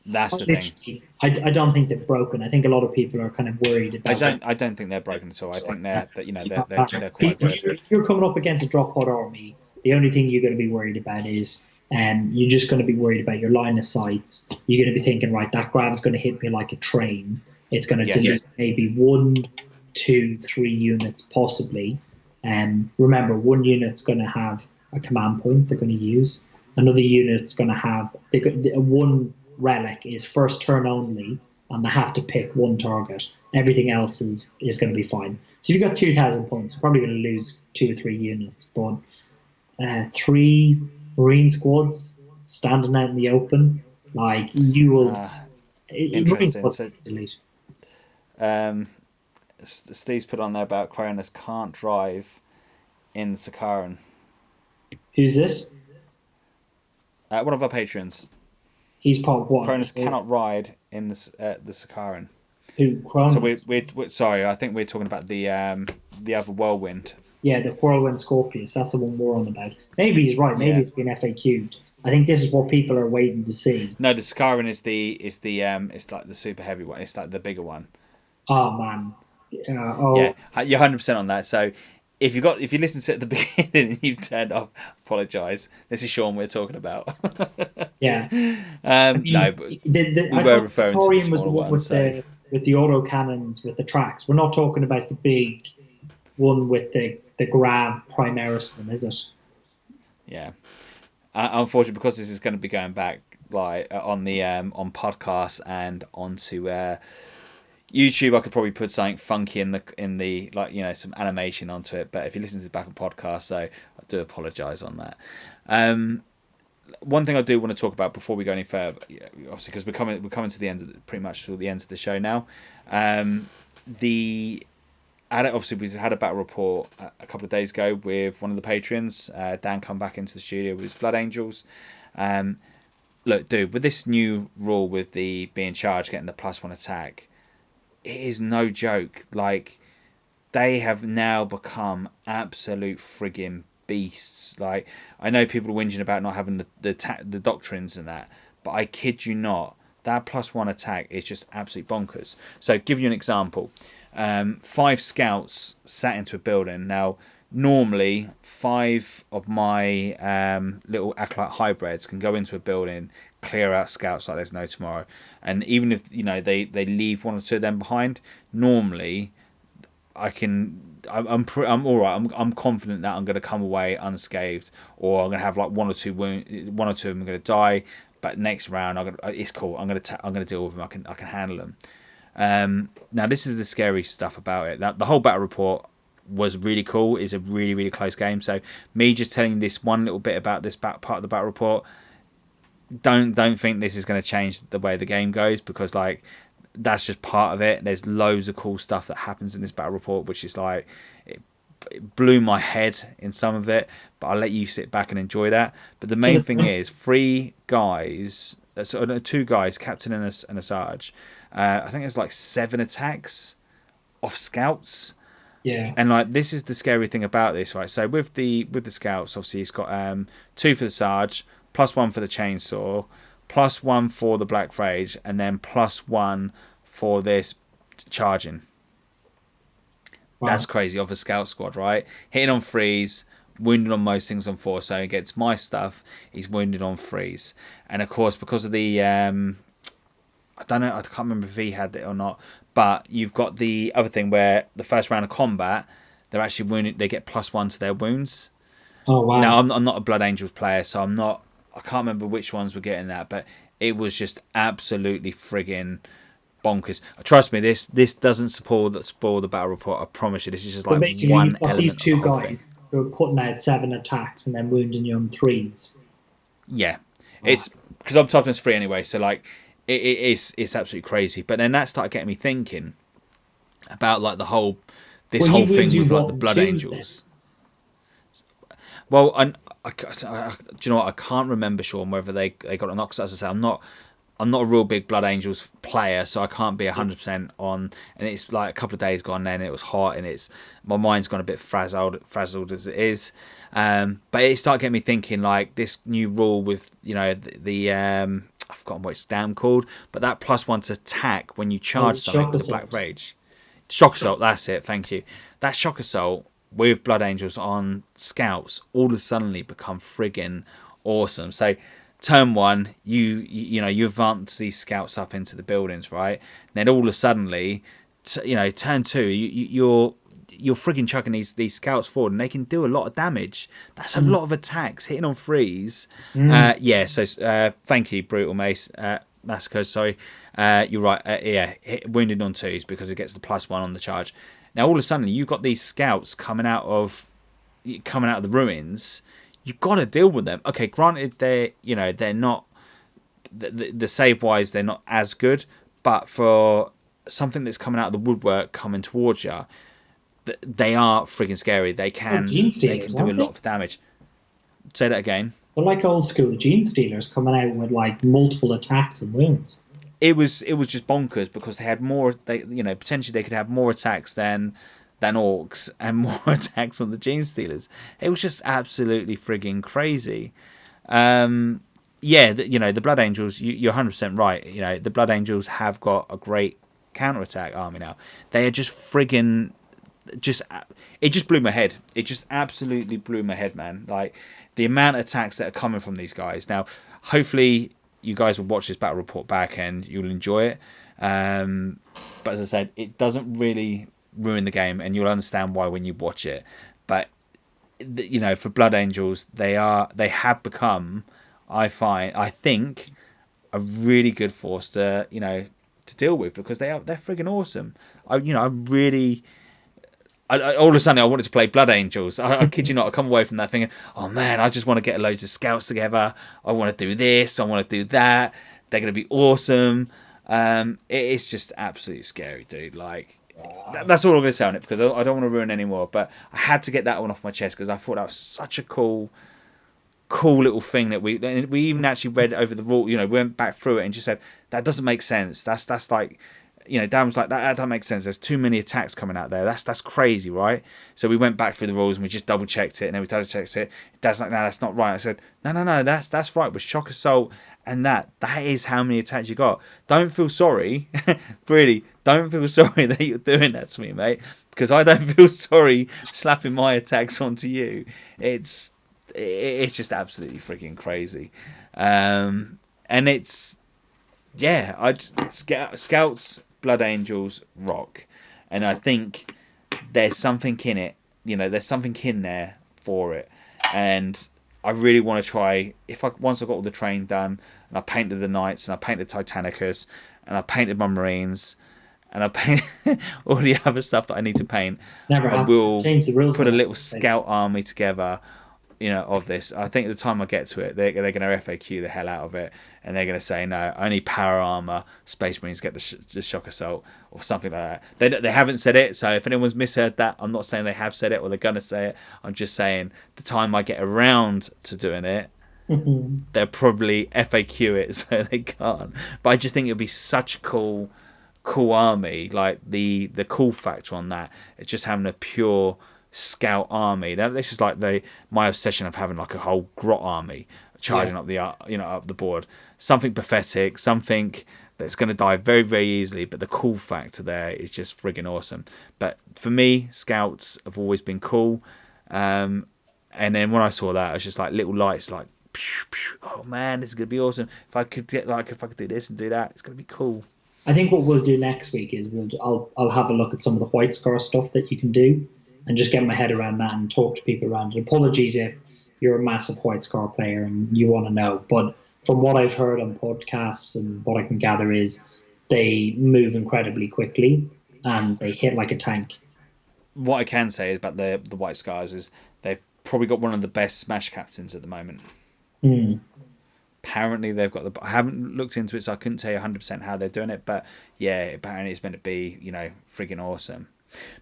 That's the thing. I don't think they're broken. I think a lot of people are kind of worried about. I don't think they're broken at all. I think they're quite good. If you're coming up against a drop pod army, the only thing you're going to be worried about is you're just going to be worried about your line of sights. You're going to be thinking, right, that grav's going to hit me like a train. It's going to delete maybe 1, 2, 3 units possibly. Remember, one unit's going to have a command point they're going to use. Another unit's going to have one relic is first turn only, and they have to pick one target. Everything else is going to be fine. So if you've got 2,000 points, you're probably going to lose 2 or 3 units. But 3 Marine squads standing out in the open, like, you will. Interesting. Steve's put on there about Cronus can't drive in Sakharin. Who's this? One of our patrons. He's part what? Cronus cannot ride in the Sakharin. Who? Cronus? So we're sorry. I think we're talking about the other Whirlwind. Yeah, the Whirlwind Scorpius. That's the one we're on about. Maybe he's right. Maybe it's been FAQ'd. I think this is what people are waiting to see. No, the Sakharin is the it's like the super heavy one. It's like the bigger one. Oh man, Yeah, you're 100% on that. So if you listen to it at the beginning and you've turned off, apologise. This is Sean we're talking about. yeah. I No, mean, but we I were thought referring to the Satorian was the smaller one ones. So with the auto cannons with the tracks. We're not talking about the big one with the grab Primaris one, is it? yeah, unfortunately, because this is going to be going back like on the on podcasts and onto YouTube, I could probably put something funky in the like some animation onto it. But if you listen to the back on podcast, so I do apologise on that. One thing I do want to talk about before we go any further, obviously, because we're coming to the end of pretty much to the end of the show now. Obviously we had a battle report a couple of days ago with one of the patrons. Dan come back into the studio with his Blood Angels. Look, dude, with this new rule with the being charged, getting the +1 attack, it is no joke. Like, they have now become absolute frigging beasts. Like, I know people are whinging about not having the doctrines and that, but I kid you not, that +1 attack is just absolute bonkers. So, give you an example. 5 scouts sat into a building. Now, normally 5 of my little acolyte hybrids can go into a building, clear out scouts like there's no tomorrow, and even if they leave 1 or 2 of them behind, normally I'm all right. I'm confident that I'm going to come away unscathed, or I'm going to have like 1 or 2 wounds, 1 or 2 of them are going to die. But next round, it's cool. I'm going to deal with them. I can handle them. Now this is the scary stuff about it. Now, the whole battle report was really cool. It's a really, really close game. So me just telling you this one little bit about this part of the battle report, don't think this is going to change the way the game goes, because like that's just part of it. There's loads of cool stuff that happens in this battle report, which is like it blew my head in some of it. But I'll let you sit back and enjoy that. But the main thing is 3 guys, 2 guys, captain and a sarge. I think it's like 7 attacks off scouts. Yeah. And like this is the scary thing about this, right? So with the scouts, obviously he's got 2 for the sarge, +1 for the chainsaw, +1 for the black rage, and then +1 for this charging. Wow. That's crazy off a scout squad, right? Hitting on 3s, wounded on most things on 4. So against my stuff, he's wounded on 3s, and of course because of the I don't know, I can't remember if he had it or not, but you've got the other thing where the first round of combat, they're actually wounded. They get +1 to their wounds. Oh wow! Now I'm not a Blood Angels player, so I can't remember which ones were getting that, but it was just absolutely friggin' bonkers. Trust me, this doesn't spoil the battle report. I promise you, this is just like one element. These 2 guys who are putting out 7 attacks and then wounding you on 3s. Yeah, it's because I'm toughness 3 anyway, so like. It's absolutely crazy. But then that started getting me thinking about like the whole thing with like the Blood Angels. Well, do you know what? I can't remember, Sean, whether they got it or not. Because as I say, I'm not a real big Blood Angels player, so I can't be 100% on. And it's like a couple of days gone then, it was hot, and my mind's gone a bit frazzled as it is. But it started getting me thinking like this new rule with the I've forgotten what it's damn called, but that +1 to attack when you charge something with the Black Rage. Shock Assault, that's it, thank you. That Shock Assault with Blood Angels on scouts all of a sudden become friggin' awesome. So turn 1, you advance these scouts up into the buildings, right? And then all of a sudden, turn 2, you're frigging chucking these scouts forward, and they can do a lot of damage. That's a lot of attacks hitting on 3s. So thank you, Brutal Mace Massacre. Sorry, you're right. Wounded on 2s because it gets the +1 on the charge. Now all of a sudden you've got these scouts coming out of the ruins. You've got to deal with them. Okay, granted they're not the save wise they're not as good, but for something that's coming out of the woodwork coming towards you, they are friggin' scary. They can do a lot of damage. Say that again. They're like old school Gene Stealers coming out with like multiple attacks and wounds. It was just bonkers because they had more. Potentially they could have more attacks than orcs and more attacks on the Gene Stealers. It was just absolutely friggin' crazy. The Blood Angels. You're 100% right. The Blood Angels have got a great counter-attack army now. They are just friggin' it just blew my head. It just absolutely blew my head, man. Like the amount of attacks that are coming from these guys. Now, hopefully, you guys will watch this battle report back and you'll enjoy it. But as I said, it doesn't really ruin the game, and you'll understand why when you watch it. But you know, for Blood Angels, they have become, I think, a really good force to deal with, because they're friggin' awesome. All of a sudden I wanted to play Blood Angels. I kid you not, I come away from that thinking, oh man, I just want to get loads of scouts together. I want to do this, I want to do that. They're going to be awesome. It's just absolutely scary, dude. Like, that's all I'm going to say on it, because I don't want to ruin any more. But I had to get that one off my chest, because I thought that was such a cool little thing that we even actually read over the rule. You know, we went back through it and just said, that doesn't make sense. That's like, you know, Dan was like, that doesn't make sense. There's too many attacks coming out there. That's crazy, right? So we went back through the rules and we just double checked it, and then we double checked it. Dad's like, no, that's not right. I said, no, that's right. With shock assault and that is how many attacks you got. Don't feel sorry, really. Don't feel sorry that you're doing that to me, mate, because I don't feel sorry slapping my attacks onto you. It's just absolutely freaking crazy, and it's Scouts. Blood Angels rock, and I think there's something in it. You know, there's something in there for it, and I really want to try. Once I got all the train done, and I painted the Knights, and I painted Titanicus, and I painted my Marines, and I painted all the other stuff that I need to paint. I will put a little scout army together, you know, of this. I think at the time I get to it, they're going to FAQ the hell out of it, and they're going to say, no, only power armor Space Marines get the shock assault, or something like that. They haven't said it, so if anyone's misheard that, I'm not saying they have said it or they're going to say it. I'm just saying the time I get around to doing it, they'll probably FAQ it, so they can't. But I just think it'll be such a cool army. Like the cool factor on that is just having a pure scout army. Now, this is like my obsession of having like a whole grot army charging up the board. Something pathetic, something that's going to die very, very easily, but the cool factor there is just friggin' awesome. But for me, scouts have always been cool. And then when I saw that, I was just like little lights, like, pew, pew, oh man, this is going to be awesome. If I could do this and do that, it's going to be cool. I think what we'll do next week is I'll have a look at some of the White Scar stuff that you can do, and just get my head around that and talk to people around it. Apologies if you're a massive White Scar player and you want to know, but from what I've heard on podcasts and what I can gather is they move incredibly quickly and they hit like a tank. What I can say about the White Scars is they've probably got one of the best Smash captains at the moment. Apparently they've got I haven't looked into it, so I couldn't tell you 100% how they're doing it, but yeah, apparently it's meant to be, you know, friggin' awesome.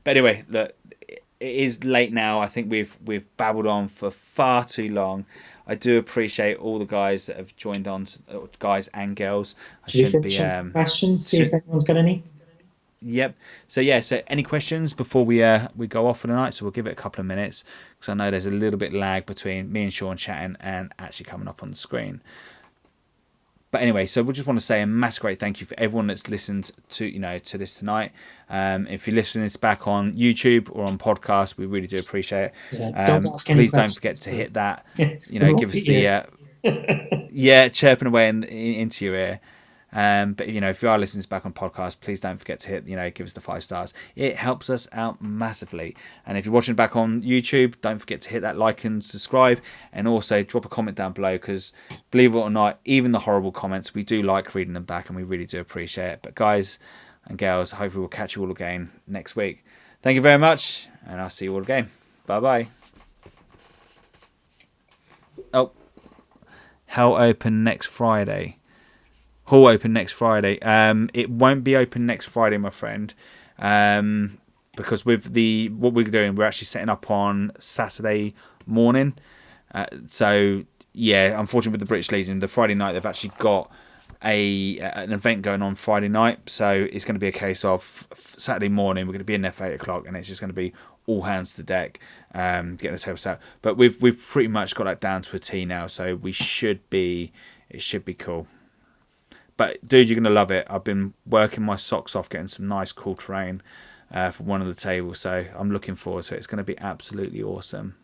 But anyway, look, it is late now. I think we've babbled on for far too long. I do appreciate all the guys that have joined on, guys and girls. Should we finish questions? See if anyone's got any. Yep. So any questions before we go off for the night? So we'll give it a couple of minutes, because I know there's a little bit lag between me and Sean chatting and actually coming up on the screen. But anyway, so we just want to say a massive great thank you for everyone that's listened to this tonight. If you're listening to this back on YouTube or on podcast, we really do appreciate it. Please don't forget to hit that. Give us the chirping away into your ear. But if you are listening back on podcast, please don't forget to hit, give us the 5 stars. It helps us out massively. And if you're watching back on YouTube, don't forget to hit that like and subscribe, and also drop a comment down below, because believe it or not, even the horrible comments, we do like reading them back and we really do appreciate it. But guys and girls, hopefully we'll catch you all again next week. Thank you very much, and I'll see you all again. Bye. Oh, Hell open next Friday. Hall open next Friday. It won't be open next Friday, my friend, because with what we're doing, we're actually setting up on Saturday morning. So yeah, unfortunately with the British Legion, the Friday night they've actually got an event going on Friday night. So it's going to be a case of Saturday morning we're going to be in there for 8 o'clock, and it's just going to be all hands to deck, getting the table set. But we've pretty much got that down to a T now, so it should be cool. But dude, you're gonna love it. I've been working my socks off getting some nice cool terrain for one of the tables, so I'm looking forward to it. It's going to be absolutely awesome.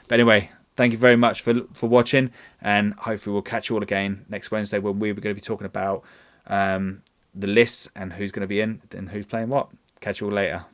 But anyway, thank you very much for watching, and hopefully we'll catch you all again next Wednesday when we're going to be talking about the lists and who's going to be in and who's playing what. Catch you all later.